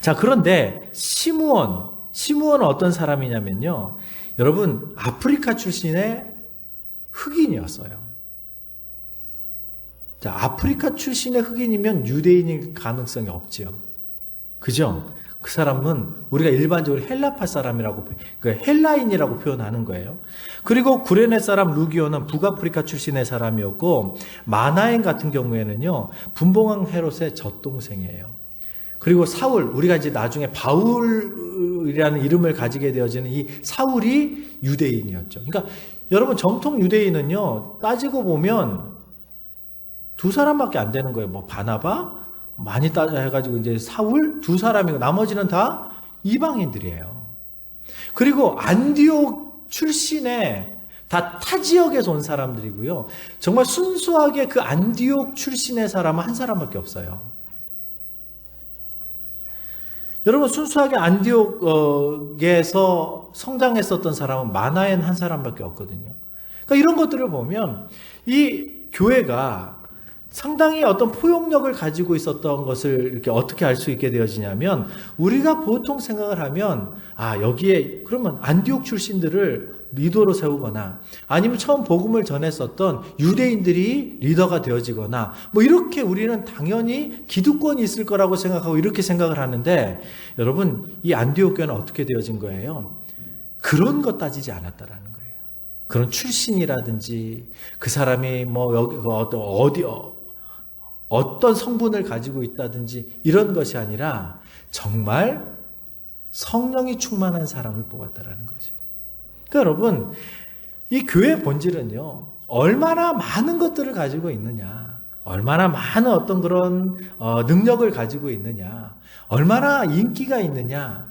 자, 그런데 시므온은 어떤 사람이냐면요, 여러분, 아프리카 출신의 흑인이었어요. 자, 아프리카 출신의 흑인이면 유대인일 가능성이 없지요. 그죠? 그 사람은 우리가 일반적으로 헬라파 사람이라고, 헬라인이라고 표현하는 거예요. 그리고 구레네 사람 루기오는 북아프리카 출신의 사람이었고, 마나엔 같은 경우에는요, 분봉왕 헤롯의 젖동생이에요. 그리고 사울, 우리가 이제 나중에 바울이라는 이름을 가지게 되어지는 이 사울이 유대인이었죠. 그러니까 여러분, 정통 유대인은요, 따지고 보면 2사람밖에 안 되는 거예요. 뭐 바나바, 많이 해가지고 이제 사울 2사람이고 나머지는 다 이방인들이에요. 그리고 안디옥 출신의 다 타 지역에서 온 사람들이고요. 정말 순수하게 그 안디옥 출신의 사람은 1사람밖에 없어요. 여러분, 순수하게 안디옥에서 성장했었던 사람은 마나엔 1사람밖에 없거든요. 그러니까 이런 것들을 보면 이 교회가 상당히 어떤 포용력을 가지고 있었던 것을 이렇게 어떻게 알 수 있게 되어지냐면, 우리가 보통 생각을 하면, 여기에 그러면 안디옥 출신들을 리더로 세우거나, 아니면 처음 복음을 전했었던 유대인들이 리더가 되어지거나, 뭐 이렇게 우리는 당연히 기득권이 있을 거라고 생각하고 이렇게 생각을 하는데, 여러분, 이 안디옥 교회는 어떻게 되어진 거예요? 그런 것 따지지 않았다라는 거예요. 그런 출신이라든지 그 사람이 뭐 여기 어떤 성분을 가지고 있다든지 이런 것이 아니라 정말 성령이 충만한 사람을 뽑았다라는 거죠. 그러니까 여러분, 이 교회의 본질은요, 얼마나 많은 것들을 가지고 있느냐, 얼마나 많은 어떤 그런 능력을 가지고 있느냐, 얼마나 인기가 있느냐,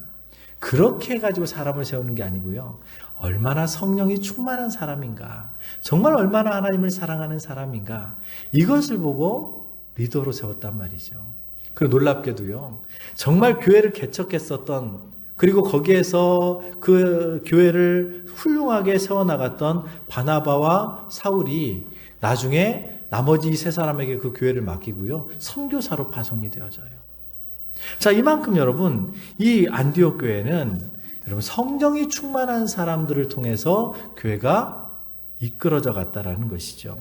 그렇게 해가지고 사람을 세우는 게 아니고요, 얼마나 성령이 충만한 사람인가, 정말 얼마나 하나님을 사랑하는 사람인가, 이것을 보고 리더로 세웠단 말이죠. 그리고 놀랍게도요, 정말 교회를 개척했었던, 그리고 거기에서 그 교회를 훌륭하게 세워나갔던 바나바와 사울이 나중에 나머지 세 사람에게 그 교회를 맡기고요, 선교사로 파송이 되어져요. 자, 이만큼 여러분, 이 안디옥 교회는 여러분 성령이 충만한 사람들을 통해서 교회가 이끌어져 갔다라는 것이죠.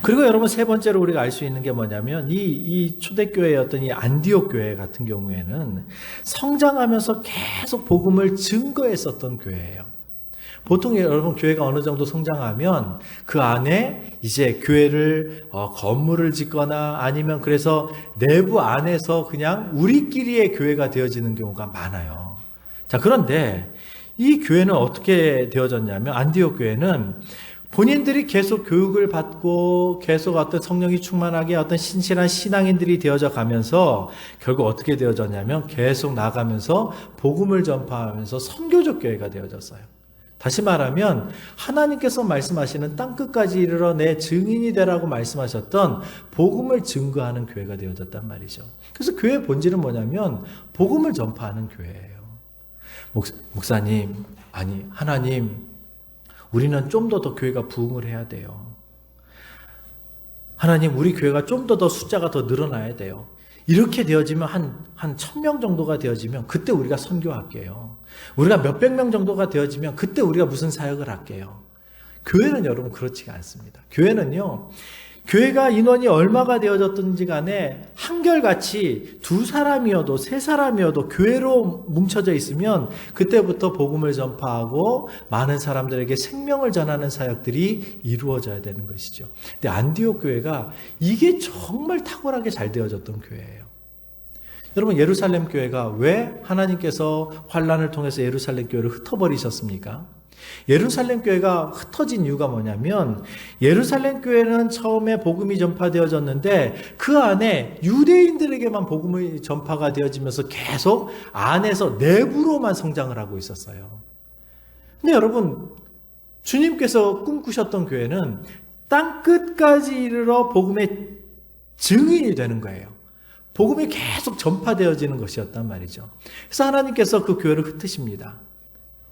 그리고 여러분 세 번째로 우리가 알 수 있는 게 뭐냐면 이 초대교회였던 이 안디옥 교회 같은 경우에는 성장하면서 계속 복음을 증거했었던 교회예요. 보통 여러분 교회가 어느 정도 성장하면 그 안에 이제 교회를 건물을 짓거나 아니면 그래서 내부 안에서 그냥 우리끼리의 교회가 되어지는 경우가 많아요. 자, 그런데 이 교회는 어떻게 되어졌냐면 안디옥 교회는 본인들이 계속 교육을 받고 계속 어떤 성령이 충만하게 어떤 신실한 신앙인들이 되어져 가면서 결국 어떻게 되어졌냐면 계속 나가면서 복음을 전파하면서 선교적 교회가 되어졌어요. 다시 말하면 하나님께서 말씀하시는 땅끝까지 이르러 내 증인이 되라고 말씀하셨던 복음을 증거하는 교회가 되어졌단 말이죠. 그래서 교회의 본질은 뭐냐면 복음을 전파하는 교회예요. 목사님, 아니 하나님, 우리는 좀 더 교회가 부흥을 해야 돼요. 하나님, 우리 교회가 좀 더 숫자가 더 늘어나야 돼요. 이렇게 되어지면 한 1000명 정도가 되어지면 그때 우리가 선교할게요. 우리가 몇백 명 정도가 되어지면 그때 우리가 무슨 사역을 할게요. 교회는 여러분 그렇지가 않습니다. 교회는요, 교회가 인원이 얼마가 되어졌든지 간에 한결같이 2사람이어도 3사람이어도 교회로 뭉쳐져 있으면 그때부터 복음을 전파하고 많은 사람들에게 생명을 전하는 사역들이 이루어져야 되는 것이죠. 근데 안디옥 교회가 이게 정말 탁월하게 잘 되어졌던 교회예요. 여러분, 예루살렘 교회가 왜 하나님께서 환난을 통해서 예루살렘 교회를 흩어버리셨습니까? 예루살렘 교회가 흩어진 이유가 뭐냐면 예루살렘 교회는 처음에 복음이 전파되어졌는데 그 안에 유대인들에게만 복음이 전파가 되어지면서 계속 안에서 내부로만 성장을 하고 있었어요. 근데 여러분, 주님께서 꿈꾸셨던 교회는 땅끝까지 이르러 복음의 증인이 되는 거예요. 복음이 계속 전파되어지는 것이었단 말이죠. 그래서 하나님께서 그 교회를 흩으십니다.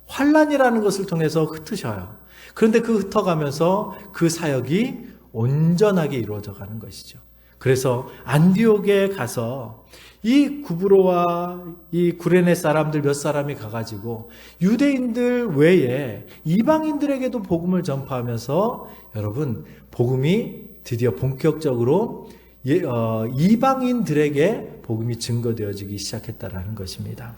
환난이라는 것을 통해서 흩으셔요. 그런데 그 흩어가면서 그 사역이 온전하게 이루어져 가는 것이죠. 그래서 안디옥에 가서 이 구브로와 이 구레네 사람들 몇 사람이 가가지고 유대인들 외에 이방인들에게도 복음을 전파하면서 여러분, 복음이 드디어 본격적으로 이방인들에게 복음이 증거되어지기 시작했다라는 것입니다.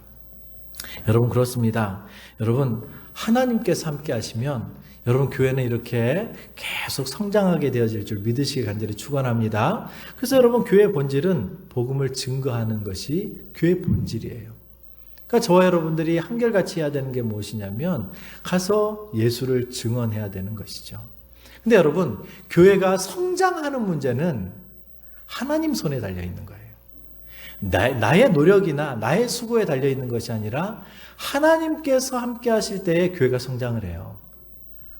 여러분, 그렇습니다. 여러분, 하나님께서 함께 하시면 여러분 교회는 이렇게 계속 성장하게 되어질 줄 믿으시기 간절히 축원합니다. 그래서 여러분, 교회의 본질은 복음을 증거하는 것이 교회의 본질이에요. 그러니까 저와 여러분들이 한결같이 해야 되는 게 무엇이냐면 가서 예수를 증언해야 되는 것이죠. 근데 여러분, 교회가 성장하는 문제는 하나님 손에 달려 있는 거예요. 나의 노력이나 나의 수고에 달려있는 것이 아니라 하나님께서 함께 하실 때에 교회가 성장을 해요.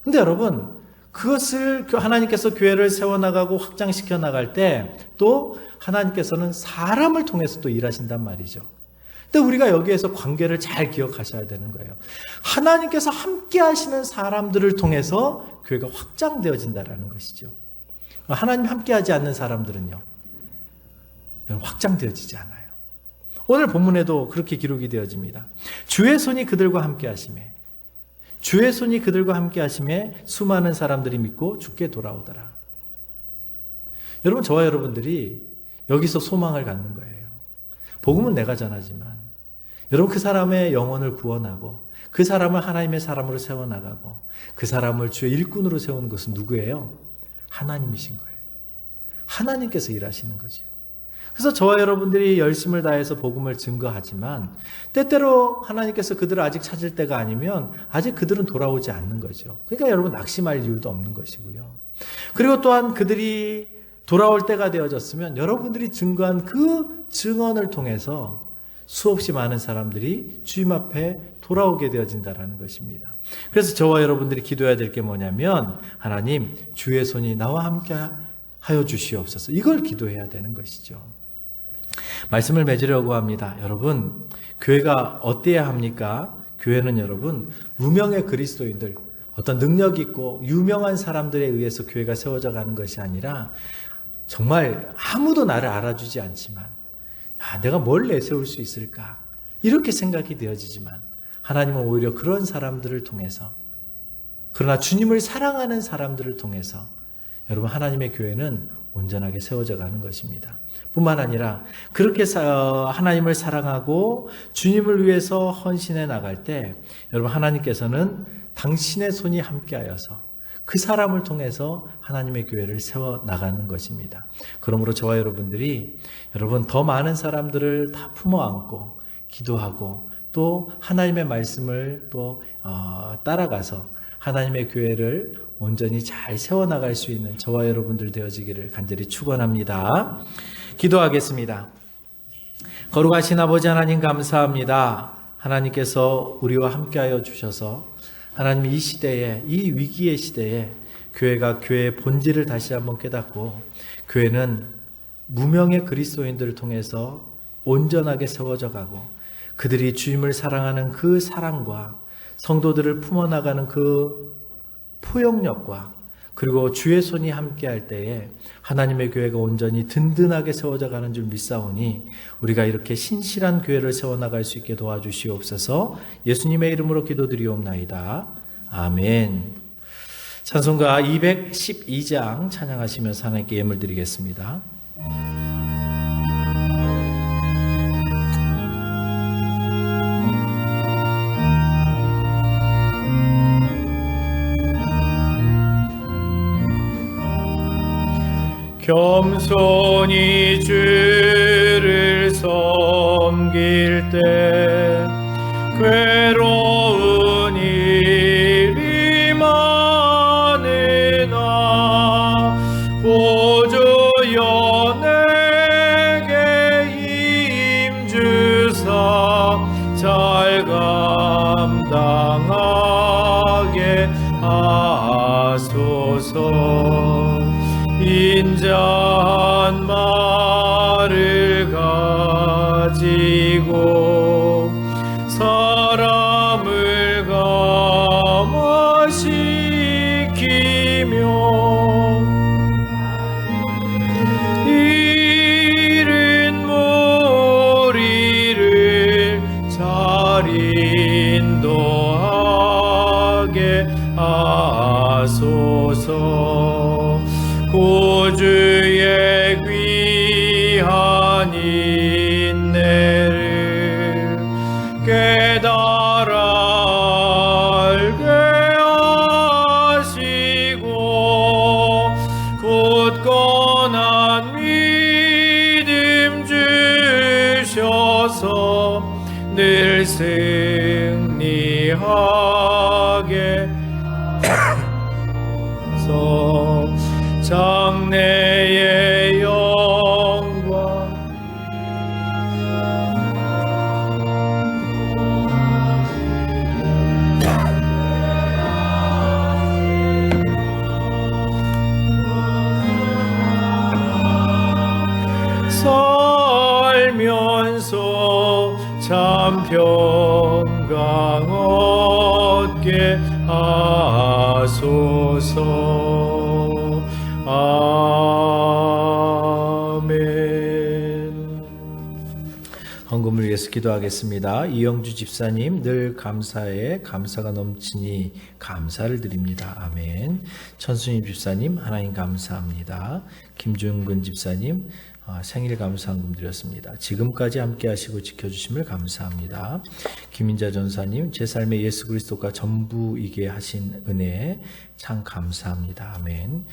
근데 여러분, 그것을 하나님께서 교회를 세워나가고 확장시켜 나갈 때 또 하나님께서는 사람을 통해서 또 일하신단 말이죠. 근데 우리가 여기에서 관계를 잘 기억하셔야 되는 거예요. 하나님께서 함께 하시는 사람들을 통해서 교회가 확장되어진다는 것이죠. 하나님 함께 하지 않는 사람들은요, 확장되어지지 않아요. 오늘 본문에도 그렇게 기록이 되어집니다. 주의 손이 그들과 함께 하심에, 주의 손이 그들과 함께 하심에 수많은 사람들이 믿고 주께 돌아오더라. 여러분, 저와 여러분들이 여기서 소망을 갖는 거예요. 복음은 내가 전하지만 여러분, 그 사람의 영혼을 구원하고 그 사람을 하나님의 사람으로 세워나가고 그 사람을 주의 일꾼으로 세우는 것은 누구예요? 하나님이신 거예요. 하나님께서 일하시는 거죠. 그래서 저와 여러분들이 열심을 다해서 복음을 증거하지만 때때로 하나님께서 그들을 아직 찾을 때가 아니면 아직 그들은 돌아오지 않는 거죠. 그러니까 여러분, 낙심할 이유도 없는 것이고요. 그리고 또한 그들이 돌아올 때가 되어졌으면 여러분들이 증거한 그 증언을 통해서 수없이 많은 사람들이 주님 앞에 돌아오게 되어진다라는 것입니다. 그래서 저와 여러분들이 기도해야 될 게 뭐냐면, 하나님, 주의 손이 나와 함께 하여 주시옵소서. 이걸 기도해야 되는 것이죠. 말씀을 맺으려고 합니다. 여러분, 교회가 어때야 합니까? 교회는 여러분, 무명의 그리스도인들, 어떤 능력 있고 유명한 사람들에 의해서 교회가 세워져 가는 것이 아니라, 정말 아무도 나를 알아주지 않지만, 야, 내가 뭘 내세울 수 있을까? 이렇게 생각이 되어지지만, 하나님은 오히려 그런 사람들을 통해서, 그러나 주님을 사랑하는 사람들을 통해서 여러분, 하나님의 교회는 온전하게 세워져 가는 것입니다. 뿐만 아니라 그렇게 하나님을 사랑하고 주님을 위해서 헌신해 나갈 때, 여러분, 하나님께서는 당신의 손이 함께하여서 그 사람을 통해서 하나님의 교회를 세워 나가는 것입니다. 그러므로 저와 여러분들이 여러분 더 많은 사람들을 다 품어 안고 기도하고 또 하나님의 말씀을 또 따라가서 하나님의 교회를 온전히 잘 세워나갈 수 있는 저와 여러분들 되어지기를 간절히 축원합니다. 기도하겠습니다. 거룩하신 아버지 하나님, 감사합니다. 하나님께서 우리와 함께하여 주셔서 하나님, 이 시대에, 이 위기의 시대에 교회가 교회의 본질을 다시 한번 깨닫고, 교회는 무명의 그리스도인들을 통해서 온전하게 세워져 가고, 그들이 주님을 사랑하는 그 사랑과 성도들을 품어나가는 그 포용력과 그리고 주의 손이 함께할 때에 하나님의 교회가 온전히 든든하게 세워져 가는 줄 믿사오니, 우리가 이렇게 신실한 교회를 세워나갈 수 있게 도와주시옵소서. 예수님의 이름으로 기도드리옵나이다. 아멘. 찬송가 212장 찬양하시면서 하나님께 예물 드리겠습니다. 겸손히 주를 섬길 때 괴로운 일이 많으나 보조여 내게 힘주사 잘 감당하게 하소서. 인자한 말을 가지고 사람을 감화시키며 잃은 무리를 잘 인도하게 하소서. 구주의 귀한 인내를 깨달아 알게 하시고 굳건한 믿음 주셔서 늘 승리하게 장래의 영광 살면서 참 평강 얻게 하소서. 아멘. 헌금을 위해서 기도하겠습니다. 이영주 집사님, 늘 감사에 감사가 넘치니 감사를 드립니다. 아멘. 천수님 집사님, 하나님 감사합니다. 김중근 집사님, 생일 감사헌금 드렸습니다. 지금까지 함께 하시고 지켜주심을 감사합니다. 김인자 전사님, 제 삶에 예수 그리스도가 전부이게 하신 은혜에 참 감사합니다. 아멘.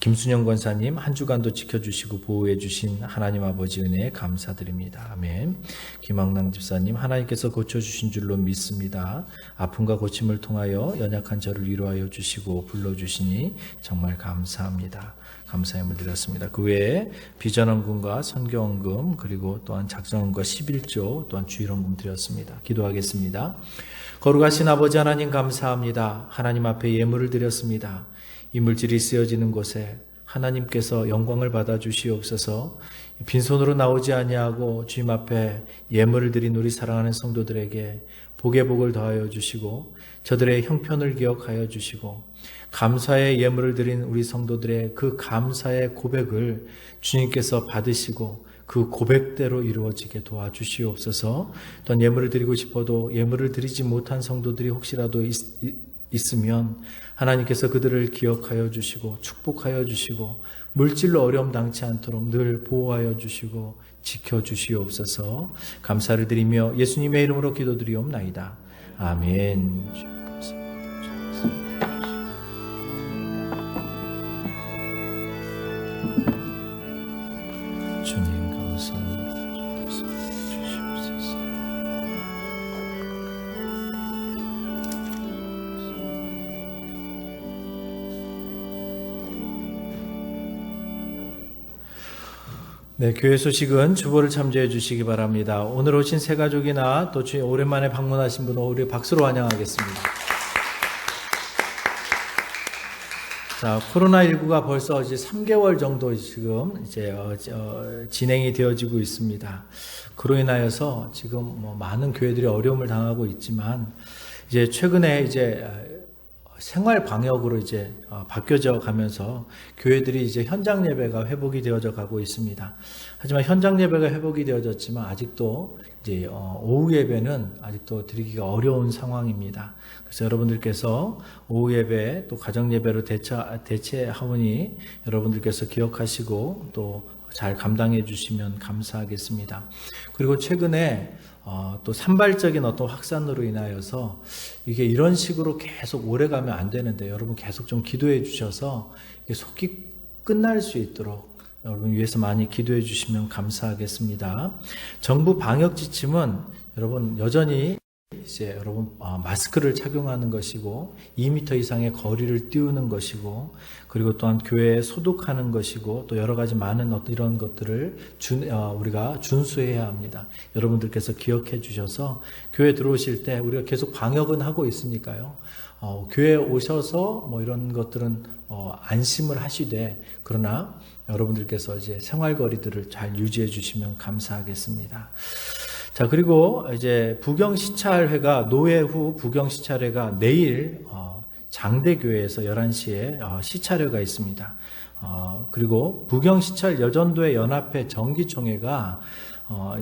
김순영 권사님, 한 주간도 지켜주시고 보호해 주신 하나님 아버지 은혜에 감사드립니다. 아멘. 김학랑 집사님, 하나님께서 고쳐주신 줄로 믿습니다. 아픔과 고침을 통하여 연약한 저를 위로하여 주시고 불러주시니 정말 감사합니다. 감사함을 드렸습니다. 그 외에 비전헌금과 선교헌금 그리고 또한 작정헌금과 11조 또한 주일헌금 드렸습니다. 기도하겠습니다. 거룩하신 아버지 하나님 감사합니다. 하나님 앞에 예물을 드렸습니다. 이 물질이 쓰여지는 곳에 하나님께서 영광을 받아 주시옵소서. 빈손으로 나오지 아니하고 주님 앞에 예물을 드린 우리 사랑하는 성도들에게 복의 복을 더하여 주시고 저들의 형편을 기억하여 주시고 감사의 예물을 드린 우리 성도들의 그 감사의 고백을 주님께서 받으시고 그 고백대로 이루어지게 도와주시옵소서. 또한 예물을 드리고 싶어도 예물을 드리지 못한 성도들이 혹시라도 있으면 하나님께서 그들을 기억하여 주시고 축복하여 주시고 물질로 어려움 당치 않도록 늘 보호하여 주시고 지켜주시옵소서. 감사를 드리며 예수님의 이름으로 기도드리옵나이다. 아멘. 주님 감사합니다. 주시옵소서. 네, 교회 소식은 주보를 참조해 주시기 바랍니다. 오늘 오신 새 가족이나 또 오랜만에 방문하신 분은 우리 박수로 환영하겠습니다. 자, 코로나19가 벌써 이제 3개월 정도 지금 이제 진행이 되어지고 있습니다. 그로 인하여서 지금 많은 교회들이 어려움을 당하고 있지만 이제 최근에 이제 생활 방역으로 이제 바뀌어져 가면서 교회들이 이제 현장 예배가 회복이 되어져 가고 있습니다. 하지만 현장 예배가 회복이 되어졌지만 아직도 이제 오후 예배는 아직도 드리기가 어려운 상황입니다. 그래서 여러분들께서 오후 예배 또 가정 예배로 대체하오니 여러분들께서 기억하시고 또 잘 감당해 주시면 감사하겠습니다. 그리고 최근에 또 산발적인 어떤 확산으로 인하여서 이게 이런 식으로 계속 오래 가면 안 되는데 여러분 계속 좀 기도해 주셔서 이게 속히 끝날 수 있도록 여러분 위해서 많이 기도해 주시면 감사하겠습니다. 정부 방역 지침은 여러분 여전히 이제 여러분 마스크를 착용하는 것이고 2m 이상의 거리를 띄우는 것이고 그리고 또한 교회에 소독하는 것이고 또 여러 가지 많은 어떤 이런 것들을 우리가 준수해야 합니다. 여러분들께서 기억해 주셔서 교회 들어오실 때 우리가 계속 방역은 하고 있으니까요. 교회에 오셔서 이런 것들은 안심을 하시되 그러나 여러분들께서 이제 생활거리들을 잘 유지해 주시면 감사하겠습니다. 자, 그리고 이제 부경시찰회가 노회 후 부경시찰회가 내일 장대교회에서 11시에 시찰회가 있습니다. 그리고 부경시찰 여전도회 연합회 정기총회가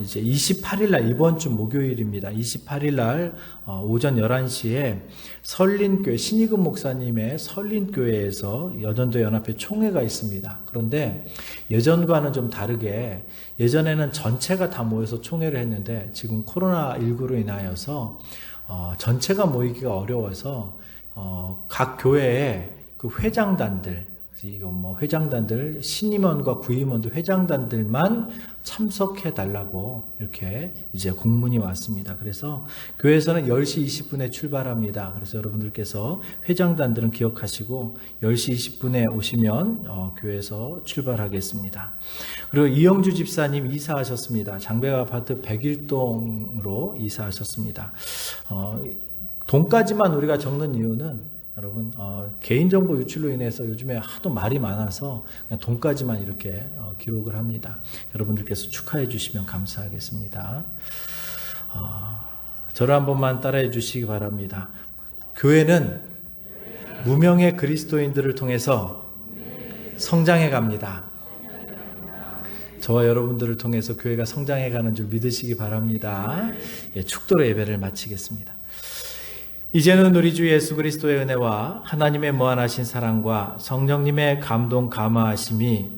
이제 28일 날 이번 주 목요일입니다. 28일 날 오전 11시에 설린교회 신익은 목사님의 설린교회에서 여전도 연합회 총회가 있습니다. 그런데 예전과는 좀 다르게 예전에는 전체가 다 모여서 총회를 했는데 지금 코로나19로 인하여서 전체가 모이기가 어려워서 각 교회의 그 회장단들 이거 회장단들, 신임원과 구임원도 회장단들만 참석해 달라고 이렇게 이제 공문이 왔습니다. 그래서 교회에서는 10시 20분에 출발합니다. 그래서 여러분들께서 회장단들은 기억하시고 10시 20분에 오시면 교회에서 출발하겠습니다. 그리고 이영주 집사님 이사하셨습니다. 장백 아파트 101동으로 이사하셨습니다. 동까지만 우리가 적는 이유는 여러분 개인정보 유출로 인해서 요즘에 하도 말이 많아서 그냥 돈까지만 이렇게 기록을 합니다. 여러분들께서 축하해 주시면 감사하겠습니다. 저를 한 번만 따라해 주시기 바랍니다. 교회는 무명의 그리스도인들을 통해서 성장해 갑니다. 저와 여러분들을 통해서 교회가 성장해 가는 줄 믿으시기 바랍니다. 축도로 예배를 마치겠습니다. 이제는 우리 주 예수 그리스도의 은혜와 하나님의 무한하신 사랑과 성령님의 감동 감화하심이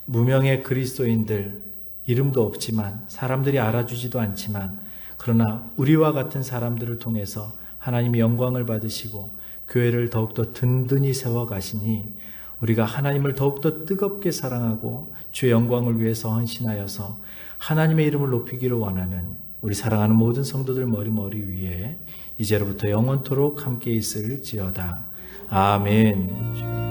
무명의 그리스도인들 이름도 없지만 사람들이 알아주지도 않지만 그러나 우리와 같은 사람들을 통해서 하나님이 영광을 받으시고 교회를 더욱더 든든히 세워가시니 우리가 하나님을 더욱더 뜨겁게 사랑하고 주의 영광을 위해서 헌신하여서 하나님의 이름을 높이기를 원하는 우리 사랑하는 모든 성도들 머리 위에 이제로부터 영원토록 함께 있을지어다. 아멘.